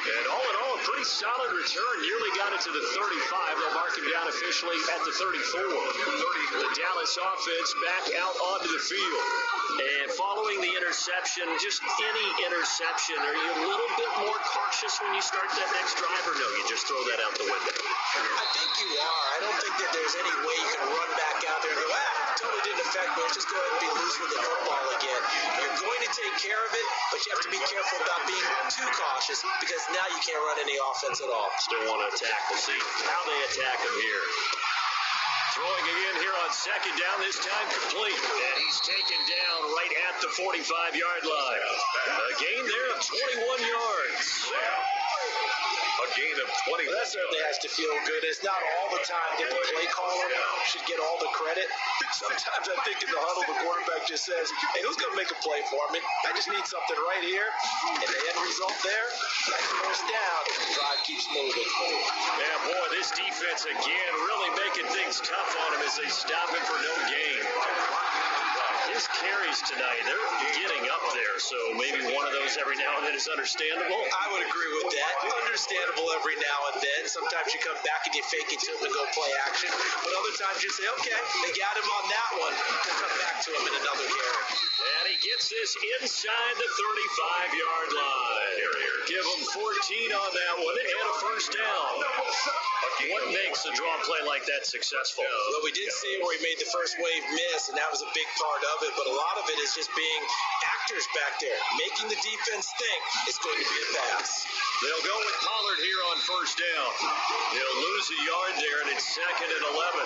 And all in all, a pretty solid return. Nearly got it to the 35. They'll mark him down officially at the 34. The Dallas offense back out onto the field. And following the interception, just any interception, are you a little bit more cautious when you start that next drive, or no, you just throw that out the window? I think you are. I don't think that there's any way you can run back out there and go, totally didn't affect me. Let's just go ahead and be loose with the football again. You're going to take care of it, but you have to be careful about being too cautious because now you can't run any offense at all. Still want to attack. We'll see how they attack him here. Throwing again here on second down, this time complete. And he's taken down right at the 45-yard line. A gain there of 21 yards. A gain of 20. That certainly has to feel good. It's not all the time that the play caller should get all the credit. Sometimes I think in the huddle, the quarterback just says, hey, who's going to make a play for me? I just need something right here. And the end result there, nice first down. The drive keeps moving. Yeah, boy, this defense again really making things tough on him as as they stop him for no gain. His carries tonight, they're getting up there, so maybe one of those every now and then is understandable. I would agree with that. Understandable every now and then. Sometimes you come back and you fake it to him and go play action. But other times you say, okay, they got him on that one. We'll come back to him in another carry. And he gets this inside the 35-yard line. Give him 14 on that one and a first down. What makes a draw play like that successful? Well, we did see where he made the first wave miss, and that was a big part of it. But a lot of it is just being actors back there, making the defense think it's going to be a pass. They'll go with Pollard here on first down. He'll lose a yard there, and it's 2nd and 11.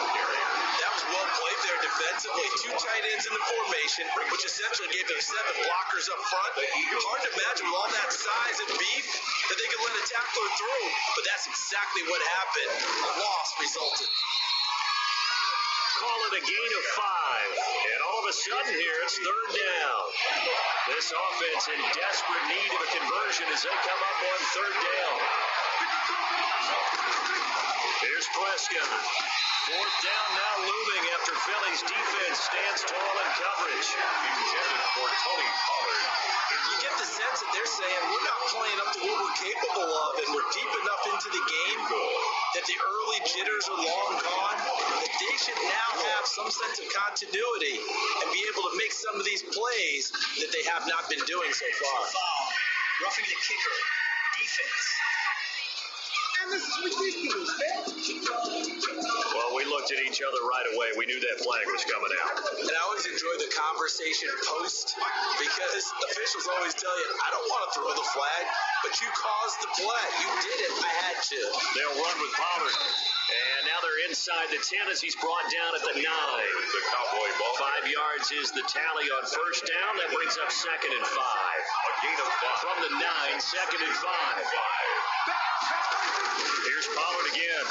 That was well played there defensively. 2 tight ends in the formation, which essentially gave them 7 blockers up front. Hard to imagine with all that size and beef that they could let a tackler through, but that's exactly what happened. A loss resulted. Call it a gain of 5. And all of a sudden here, it's 3rd down. This offense in desperate need of a conversion as they come up on 3rd down. Here's Prescott. 4th down now looming after Philly's defense stands tall in coverage. Intended for Tony Pollard. You get the sense that they're saying we're not playing up to what we're capable of, and we're deep enough into the game that the early jitters are long gone, that they should now have some sense of continuity and be able to make some of these plays that they have not been doing so far. Foul. Roughing the kicker. Defense. And this is ridiculous, man. Well, we looked at each other right away. We knew that flag was coming out. And I always enjoy the conversation post because officials always tell you, I don't want to throw the flag, but you caused the play. You did it. I had to. They'll run with Pollard. And now they're inside the 10 as he's brought down at the 9. The Cowboy ball. 5 yards is the tally on first down. That brings up 2nd and 5. A gain of 5. From the 9, 2nd and 5. Here's Pollard again.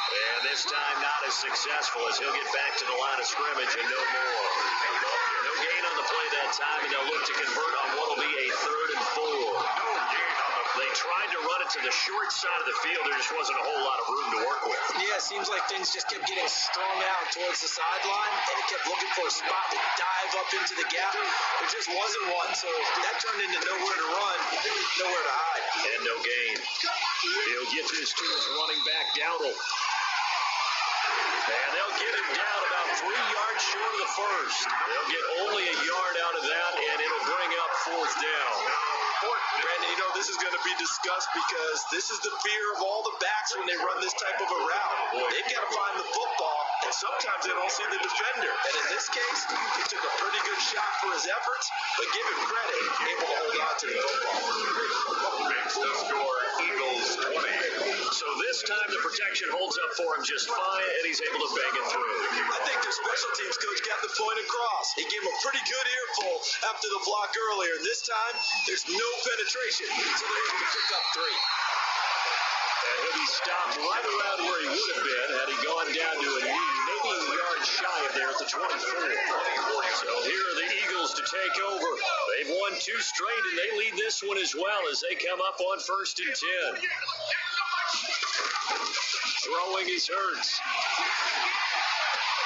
And this time not as successful as he'll get back to the line of scrimmage and no more. No gain on the play that time, and they'll look to convert on what will be a 3rd and 4. They tried to run it to the short side of the field. There just wasn't a whole lot of room to work with. Yeah, it seems like things just kept getting strung out towards the sideline, and it kept looking for a spot to dive up into the gap. There just wasn't one, so that turned into nowhere to run, nowhere to hide. And no gain. He'll get this to his running back, Dowdle. And they'll get him down about 3 yards short of the first. They'll get only a yard out of that, and it'll bring up 4th down. Brandon, you know, this is going to be discussed because this is the fear of all the backs when they run this type of a route. They've got to find the football, and sometimes they don't see the defender. And in this case, he took a pretty good shot for his efforts, but give him credit, able to hold on to the football. Makes the score Eagles 20. So this time the protection holds up for him just fine, and he's able to bang it through. I think their special teams coach got the point across. He gave him a pretty good earful after the block earlier. This time, there's no penetration, so they're able to pick up 3. And he'll be stopped right around where he would have been had he gone down to a knee, maybe a yard shy of there at the 24. So here are the Eagles to take over. They've won 2 straight, and they lead this one as well as they come up on 1st and 10. Throwing is Hurts.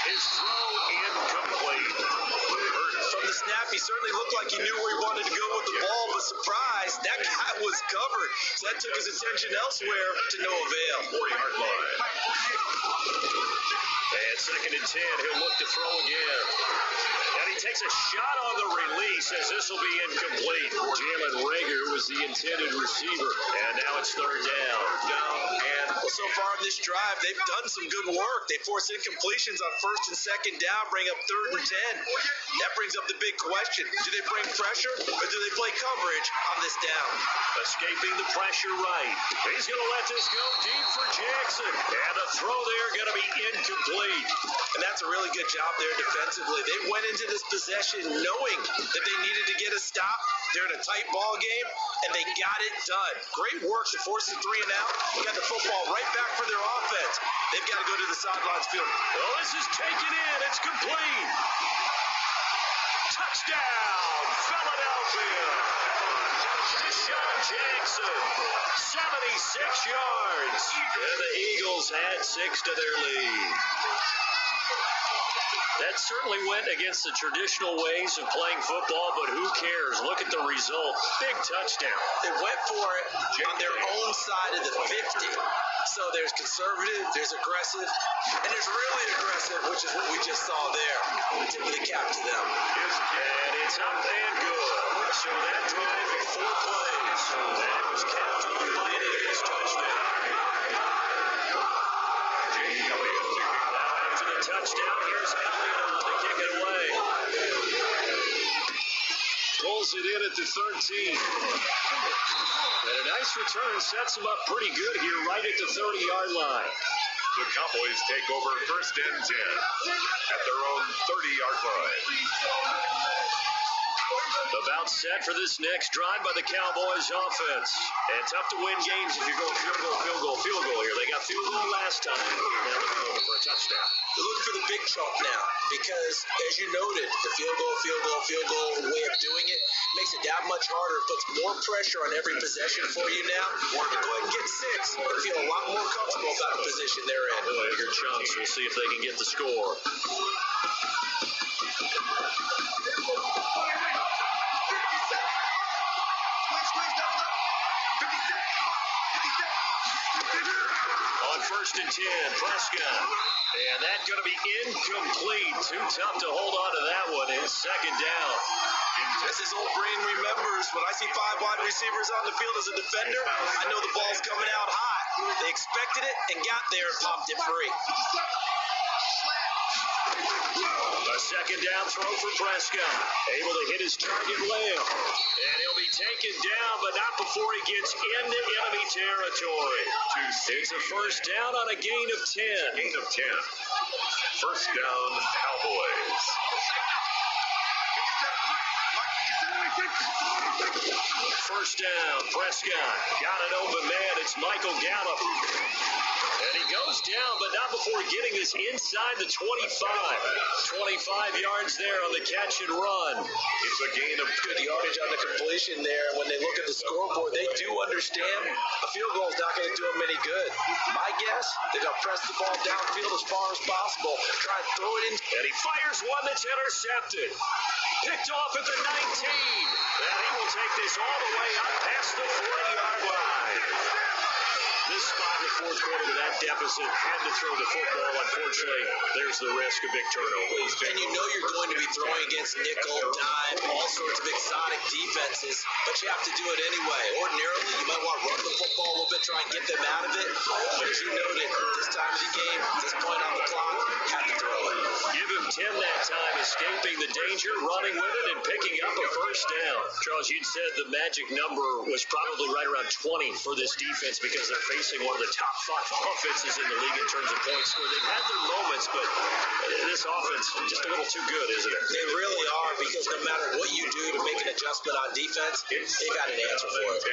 His throw incomplete. From the snap, he certainly looked like he knew where he wanted to go with the ball, but surprise, that guy was covered. So that took his attention elsewhere to no avail. 4-yard line. And 2nd and 10, he'll look to throw again. And he takes a shot on the release as this will be incomplete. Jalen Reagor was the intended receiver. And now it's 3rd down. Well, so far in this drive, they've done some good work. They force incompletions on 1st and 2nd down, bring up 3rd and 10. That brings up the big question. Do they bring pressure or do they play coverage on this down? Escaping the pressure right. He's going to let this go deep for Jackson. And the throw there going to be incomplete. And that's a really good job there defensively. They went into this possession knowing that they needed to get a stop. They're in a tight ball game, and they got it done. Great work to force the 3 and out. They got the football right back for their offense. They've got to go to the sidelines field. Well, this is taken in. It's complete. Touchdown, Philadelphia. Deshaun Jackson, 76 yards. And the Eagles add 6 to their lead. That certainly went against the traditional ways of playing football, but who cares? Look at the result. Big touchdown. They went for it on their own side of the 50. So there's conservative, there's aggressive, and there's really aggressive, which is what we just saw there. Tip of the cap to them. And it's up and good. So that drive, 4 plays. That was capped off by an Eagles touchdown. Now after the touchdown, here's Elliott to kick it away. Pulls it in at the 13. And a nice return sets them up pretty good here, right at the 30-yard line. The Cowboys take over first and 10 at their own 30-yard line. About set for this next drive by the Cowboys offense. And tough to win games if you go field goal here. They got field goal last time. Now they're looking for a touchdown. They're looking for the big chunk now because, as you noted, the field goal way of doing it makes it that much harder. It puts more pressure on every possession for you now. Go ahead and get 6 and feel a lot more comfortable about the position they're in. Bigger chunks. We'll see if they can get the score. On first and 10, Prescott. And that's going to be incomplete. Too tough to hold on to that one. It's second down. As his old brain remembers, when I see 5 wide receivers on the field as a defender, I know the ball's coming out high. They expected it and got there and popped it free. A second down throw for Prescott. Able to hit his target Lamb. And he'll be taken down, but not before he gets into enemy territory. It's a first down on a gain of 10. Gain of 10. First down, Cowboys. First down, Prescott. Got an open man. It's Michael Gallup. And he goes down, but not before getting this inside the 25. 25 yards there on the catch and run. It's a gain of good yardage on the completion there. When they look at the scoreboard, they do understand a field goal is not going to do them any good. My guess, they're going to press the ball downfield as far as possible, try and throw it in. And he fires one that's intercepted. Picked off at the 19. And he will take this all the way up past the 40-yard line. This spot in the fourth quarter with that deficit had to throw the football. Unfortunately, there's the risk of big turnovers. And you know you're going to be throwing against nickel, dime, all sorts of exotic defenses, but you have to do it anyway. Ordinarily, you might want to run the football a little bit, try and get them out of it. But as you noted, this time of the game, this point on the clock, have to throw it. Give him 10 that time, escaping the danger, running with it, and picking up a first down. Charles, you'd said the magic number was probably right around 20 for this defense because they're facing one of the top 5 offenses in the league in terms of points scored. They've had their moments, but this offense just a little too good, isn't it? They really are, because no matter what you do to make an adjustment on defense, they got an answer for it.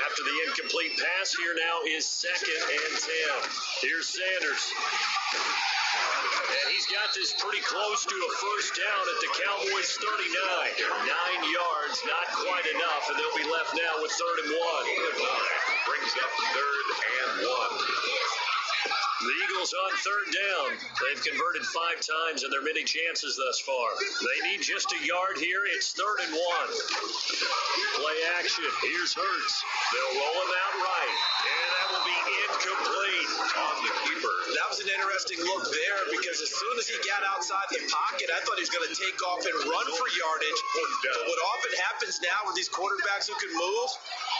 After the incomplete pass, here now is second and 10. Here's Sanders. And he's got this pretty close to a first down at the Cowboys' 39. 9 yards, not quite enough, and they'll be left now with 3rd and 1. Brings up 3rd and 1. The Eagles on 3rd down. They've converted 5 times in their many chances thus far. They need just a yard here. It's 3rd and 1. Play action. Here's Hurts. They'll roll him out right. And that will be incomplete on the keeper. That was an interesting look there, because as soon as he got outside the pocket, I thought he was going to take off and run for yardage. But what often happens now with these quarterbacks who can move,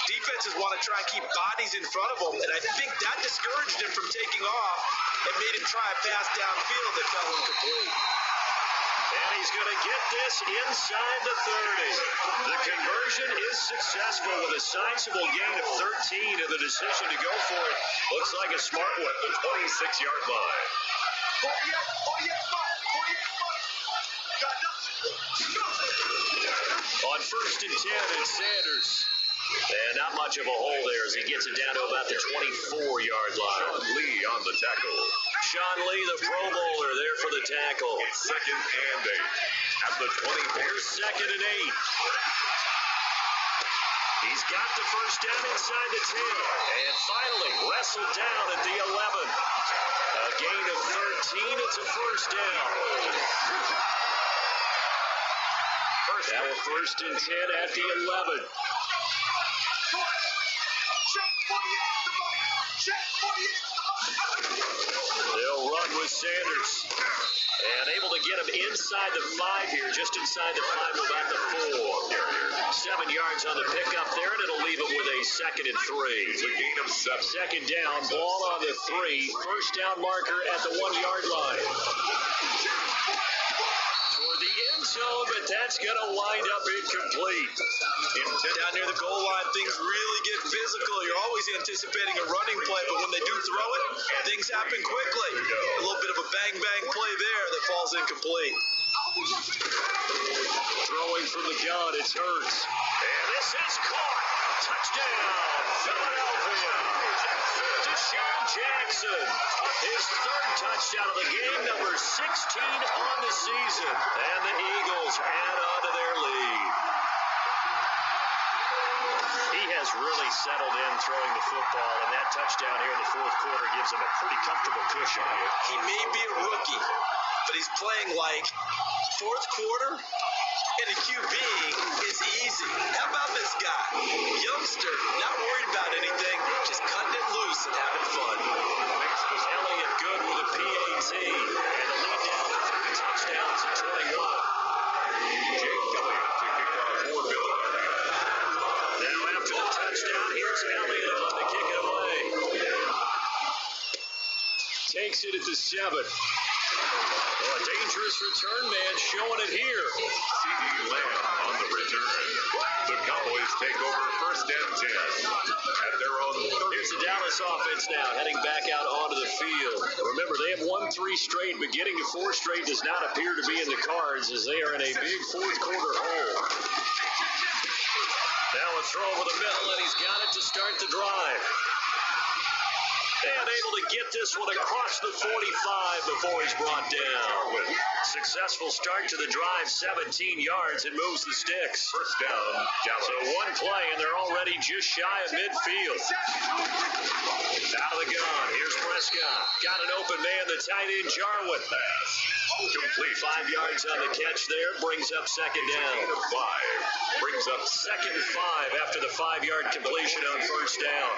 defenses want to try and keep bodies in front of them, and I think that discouraged him from taking off and made him try a pass downfield that fell incomplete. And he's going to get this inside the 30. The conversion is successful with a sizable gain of 13, and the decision to go for it looks like a smart one. The 26-yard line. On 1st and 10, it's Sanders. And not much of a hole there as he gets it down to about the 24-yard line. Sean Lee on the tackle. Sean Lee, the Pro Bowler, there for the tackle. Second and 8 at the 24. Here's second and 8. He's got the first down inside the 10. And finally wrestled down at the 11. A gain of 13. It's a first down. Now a first and 10 at the 11. They'll run with Sanders. And able to get him inside the 5 here, just inside the 5, about the 4. 7 yards on the pickup there, and it'll leave him with a second and 3. It's a gain of 7. Second down, ball on the 3. First down marker at the 1-yard line. Toward the end zone, but that's going to wind up incomplete. Down near the goal line, things really get physical. You're always anticipating a running play, but when they do throw it, things happen quickly. A little bit of a bang-bang play there that falls incomplete. Throwing from the gun, it's Hurts. And this is caught. Touchdown, Philadelphia. Deshaun Jackson, his third touchdown of the game, number 16 on the season. And the Eagles add on to their lead. He has really settled in throwing the football, and that touchdown here in the fourth quarter gives him a pretty comfortable cushion. He may be a rookie, but he's playing like fourth quarter, and the QB is easy. How about this guy? Youngster, not worried about anything, just cutting it loose and having fun. Was Elliott good with a PAT, and the lead down to 3 touchdowns at 21. Jake Elliott to kick off for Philadelphia. Now after the touchdown, here's Elliott on to kick it away. Takes it at the 7. Oh, a dangerous return man showing it here. C.D. Lamb on the return. The Cowboys take over first and 10 at their own 30. Here's the Dallas offense now, heading back out onto the field. Remember, they have won 3 straight, but getting to 4 straight does not appear to be in the cards as they are in a big fourth quarter hole. Now a throw over the middle, and he's got it to start the drive. And able to get this one across the 45 before he's brought down. Successful start to the drive, 17 yards, and moves the sticks. First down, Dallas. So one play, and they're already just shy of midfield. Out of the gun, here's Prescott. Got an open man, the tight end, Jarwin. Complete. 5 yards on the catch there, brings up second down. 5. Brings up Second and 5 after the 5-yard completion on first down.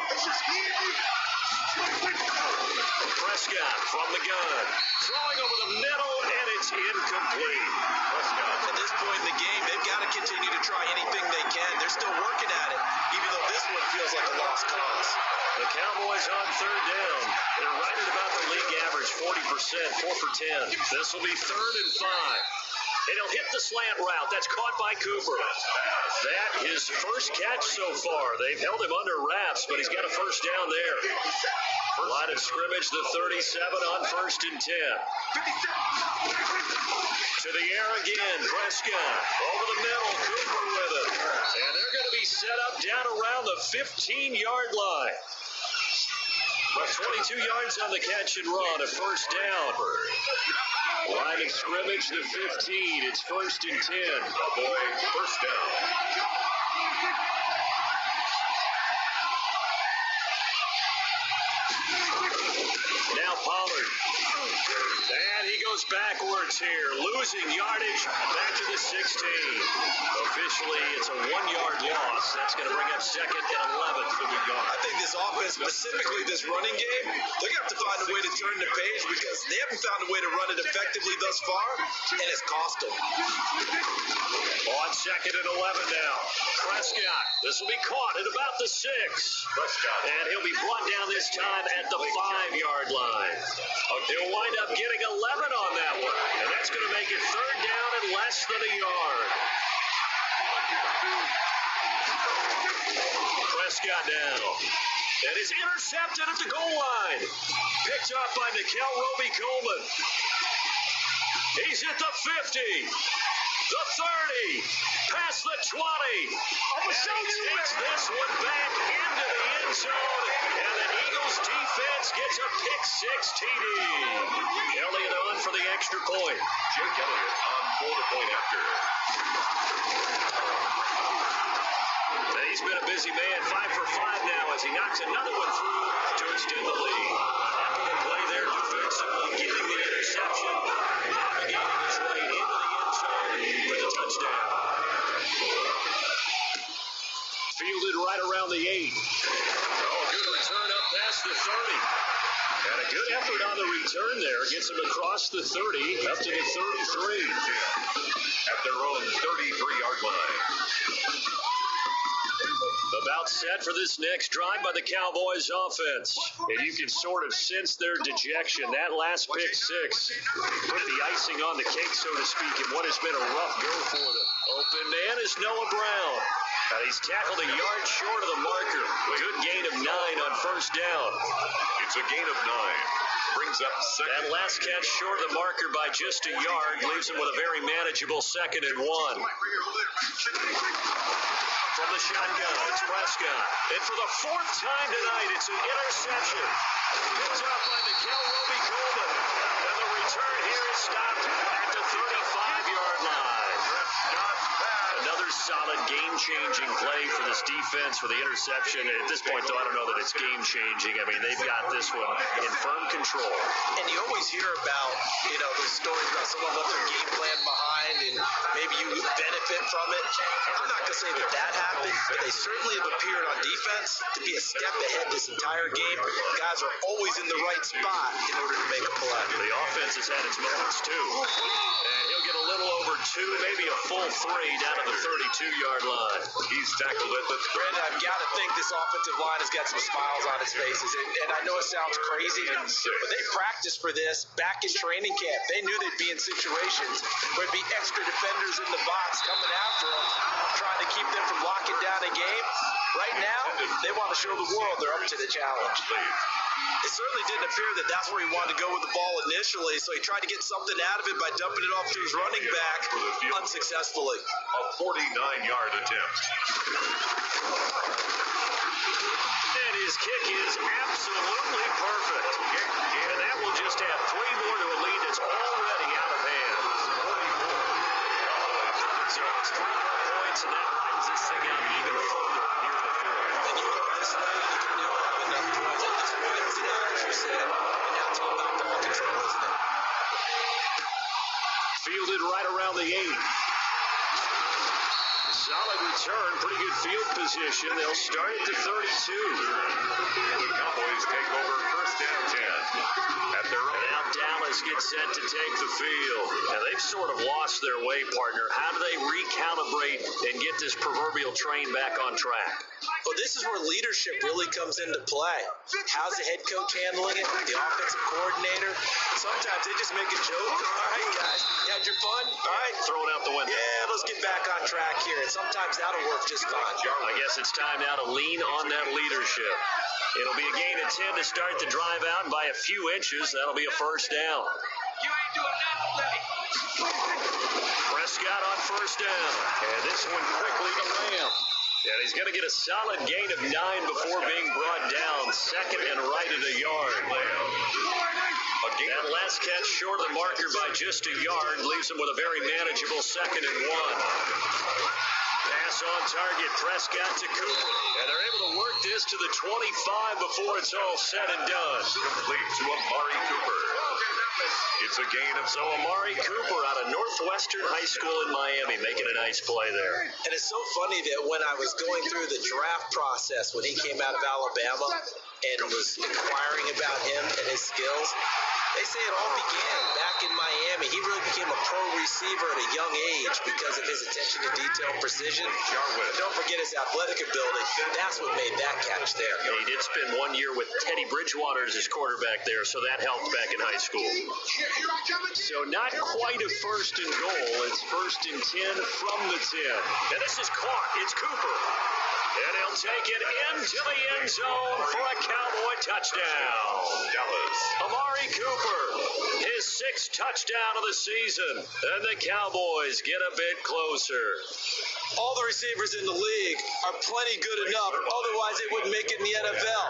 Prescott from the gun, throwing over the middle, and it's incomplete. Prescott, at this point in the game, they've got to continue to try anything they can. They're still working at it, even though this one feels like a lost cause. The Cowboys on third down. They're right at about the league average, 40%, 4 for 10. This will be third and 5. And he'll hit the slant route. That's caught by Cooper. That his first catch so far. They've held him under wraps, but he's got a first down there. Line of scrimmage, the 37 on first and 10. To the air again, Prescott. Over the middle, Cooper with it. And they're going to be set up down around the 15-yard line. But 22 yards on the catch and run, a first down. Line of scrimmage, the 15. It's first and 10. Cowboy first down. Now Pollard. And he goes backwards here, losing yardage back to the 16. Officially, it's a 1-yard loss. That's going to bring up second and 11 for the guard. I think this offense, specifically this running game, they're going to have to find a way to turn the page because they haven't found a way to run it effectively thus far, and it's cost them. On second and 11 now. Prescott. This will be caught at about the 6. Prescott. And he'll be brought down this time at the 5-yard line. He'll wind up getting 11 on that one. And that's going to make it third down and less than a yard. Prescott now. And is intercepted at the goal line. Picked up by Nikel Roby-Coleman. He's at the 50. The 30. Past the 20. And he takes this one back into the end zone. And the Eagles defense gets a pick six TD. Elliott on for the extra point. Jake Elliott on for the point after. And he's been a busy man, 5 for 5 now as he knocks another one through to extend the lead. After the play there defensively, getting the interception, navigating his way into the end zone with a touchdown. Fielded right around the 8. Oh, good return up past the 30. And a good effort on the return there. Gets him across the 30, up to the 33. At their own 33-yard line. About set for this next drive by the Cowboys offense. And you can sort of sense their dejection. That last pick six put the icing on the cake, so to speak, in what has been a rough go for them. Open man is Noah Brown. And he's tackled a yard short of the marker. Good gain of 9 on first down. It's a gain of 9. Brings up second. That last catch short of the marker by just a yard leaves him with a very manageable 2nd and 1. From the shotgun, it's Prescott. And for the 4th time tonight, it's an interception. Picked up by Miguel Roby-Coleman. And the return here is stopped at the 35-yard line. Another solid game-changing play for this defense for the interception. At this point, though, I don't know that it's game-changing. I mean, they've got this one in firm control. And you always hear about, those stories about someone left their game plan behind and maybe you benefit from it. I'm not going to say that happened, but they certainly have appeared on defense to be a step ahead this entire game. Guys are always in the right spot in order to make a play. The offense has had its moments, too. And he'll get a little over 2, maybe a full 3 down to the 32-yard line. He's tackled at the Brandon, I've got to think this offensive line has got some smiles on its faces. And I know it sounds crazy, but they practiced for this back in training camp. They knew they'd be in situations where there'd be extra defenders in the box coming after them, trying to keep them from locking down a game. Right now, they want to show the world they're up to the challenge. It certainly didn't appear that that's where he wanted to go with the ball initially, so he tried to get something out of it by dumping it off to his running back unsuccessfully. A 49-yard attempt. And his kick is absolutely perfect. And that will just add 3 more to a lead that's already out of hand. So it's 3 more points, and that widens this thing out even further here in the 4th. And you go this way, you don't have enough points at this point, as you said, and now it's all about ball control, isn't it? Fielded right around the 8. Solid return, pretty good field position. They'll start at the 32. The Cowboys take over first and 10 at their own. And now Dallas gets set to take the field. Now they've sort of lost their way, partner. How do they recalibrate and get this proverbial train back on track? Well, this is where leadership really comes into play. How's the head coach handling it? The offensive coordinator? Sometimes they just make a joke. All right, guys, you had your fun? All right. Throw it out the window. Yeah, let's get back on track here. And sometimes that'll work just fine. I guess it's time now to lean on that leadership. It'll be a gain of 10 to start the drive out, and by a few inches, that'll be a first down. You ain't doing nothing today. Prescott on first down. And this one quickly to Lamb. And he's going to get a solid gain of 9 before being brought down. 2nd and right at a yard. That last catch short of the marker by just a yard leaves him with a very manageable 2nd and 1. Pass on target, Prescott to Cooper. And they're able to work this to the 25 before it's all said and done. Complete to Amari Cooper. It's a gain of So Amari Cooper out of Northwestern High School in Miami making a nice play there. And it's so funny that when I was going through the draft process when he came out of Alabama and was inquiring about him and his skills, they say it all began back in Miami. He really became a pro receiver at a young age because of his attention to detail and precision. And don't forget his athletic ability. That's what made that catch there. And he did spend 1 year with Teddy Bridgewater as his quarterback there, so that helped back in high school. So not quite a first and goal. It's 1st and 10 from the 10. And this is caught. It's Cooper. And he'll take it into the end zone for a Cowboy touchdown. Dallas. Amari Cooper, his 6th touchdown of the season, and the Cowboys get a bit closer. All the receivers in the league are plenty good enough, otherwise they wouldn't make it in the NFL.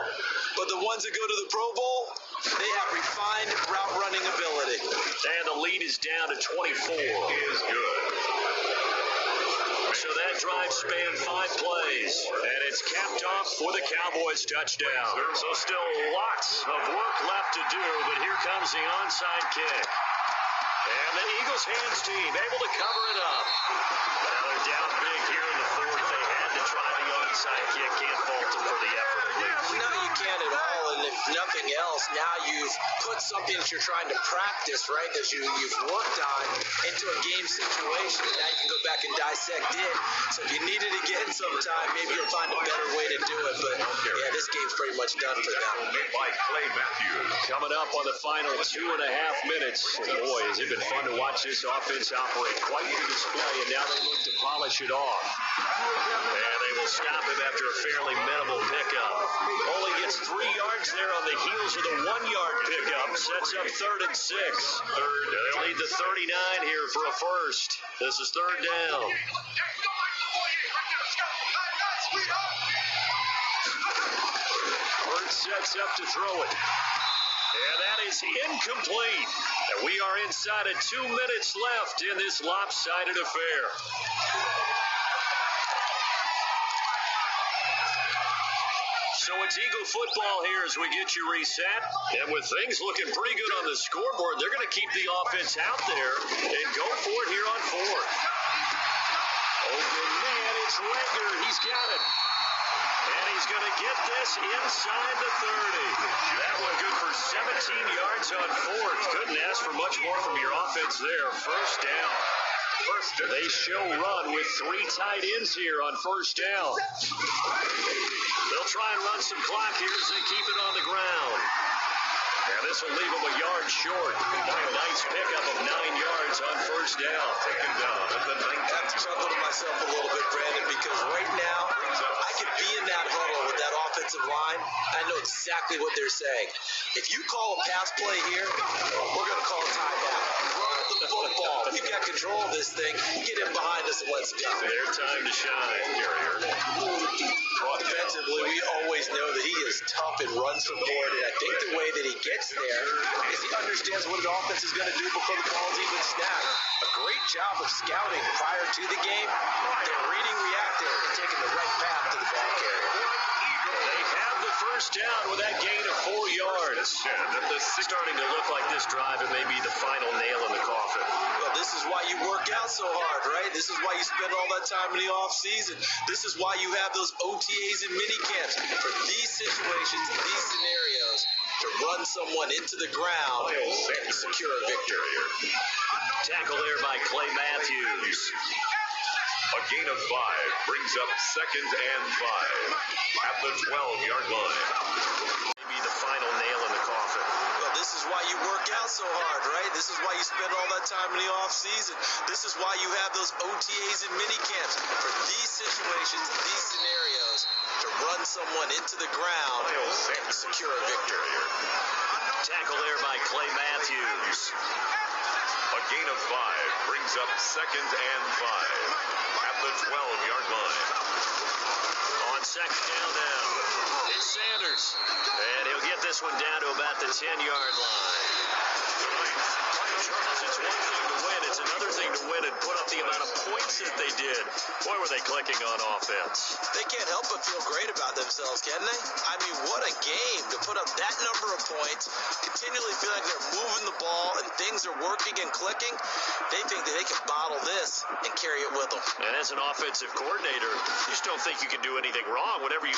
But the ones that go to the Pro Bowl, they have refined route running ability. And the lead is down to 24. Is good. So that drive spanned 5 plays, and it's capped off with a Cowboys touchdown. So still lots of work left to do, but here comes the onside kick. And the Eagles hands team able to cover it up. Now they're down big here in the 4th. They had to try the onside kick. Can't fault them for the effort, at least. No, you can't at all. And if nothing else, now you've put something that you're trying to practice, right, that you've worked on into a game situation. Now you can go back and dissect it. So if you need it again sometime, maybe you'll find a better way to do it. But, yeah, this game's pretty much done for them. Made by Clay Matthews. Coming up on the final 2.5 minutes. Boy, has it been fun to watch this offense operate. Quite the display, and now they look to polish it off. And they will stop him after a fairly minimal pickup. Only gets 3 yards there on the heels of the 1-yard pickup. Sets up 3rd and 6. They'll need the 39 here for a first. This is 3rd down. Bird sets up to throw it. And that is incomplete. And we are inside of 2 minutes left in this lopsided affair. So it's Eagle football here as we get you reset. And with things looking pretty good on the scoreboard, they're going to keep the offense out there and go for it here on 4th. Open man, it's Rager. He's got it. And he's going to get this inside the 30. That one good for 17 yards on 4th. Couldn't ask for much more from your offense there. First down. They show run with 3 tight ends here on first down. They'll try and run some clock here as they keep it on the ground. Now this will leave them a yard short. Nice pickup of 9 yards on first down. Taken down at the 19. I have to chuckle to myself a little bit, Brandon, because right now I could be in that huddle with that offensive line. I know exactly what they're saying. If you call a pass play here, we're going to call a timeout. Run the football. You got control of this thing. Get in behind us and let's go. Their time to shine. Carrier. Defensively, we always know that he is tough and runs the board, and I think the way that he gets there is he understands what an offense is going to do before the ball's even snapped. A great job of scouting prior to the game. They're reading, reacting, and taking the right path to the ball carrier. They have the first down with that gain of 4 yards. Starting to look like this drive, it may be the final nail in the coffin. Well, this is why you work out so hard, right? This is why you spend all that time in the off season. This is why you have those OTAs and mini camps for these situations, these scenarios, to run someone into the ground and secure a victory. Tackle there by Clay Matthews. A gain of 5 brings up 2nd and 5 at the 12-yard line. Maybe the final nail in the coffin. Well, this is why you work out so hard, right? This is why you spend all that time in the off season. This is why you have those OTAs and mini camps for these situations, these scenarios, to run someone into the ground and secure a victory. Tackle there by Clay Matthews. A gain of 5 brings up 2nd and 5 at the 12-yard line. On 2nd down now, it's Sanders. And he'll get this one down to about the 10-yard line. Charles, it's one thing to win. It's another thing to win and put up the amount of points that they did. Boy, were they clicking on offense. They can't help but feel great about themselves, can they? I mean, what a game to put up that number of points, continually feel like they're moving the ball and things are working and clicking. They think that they can bottle this and carry it with them. And as an offensive coordinator, you just don't think you can do anything wrong. Whatever you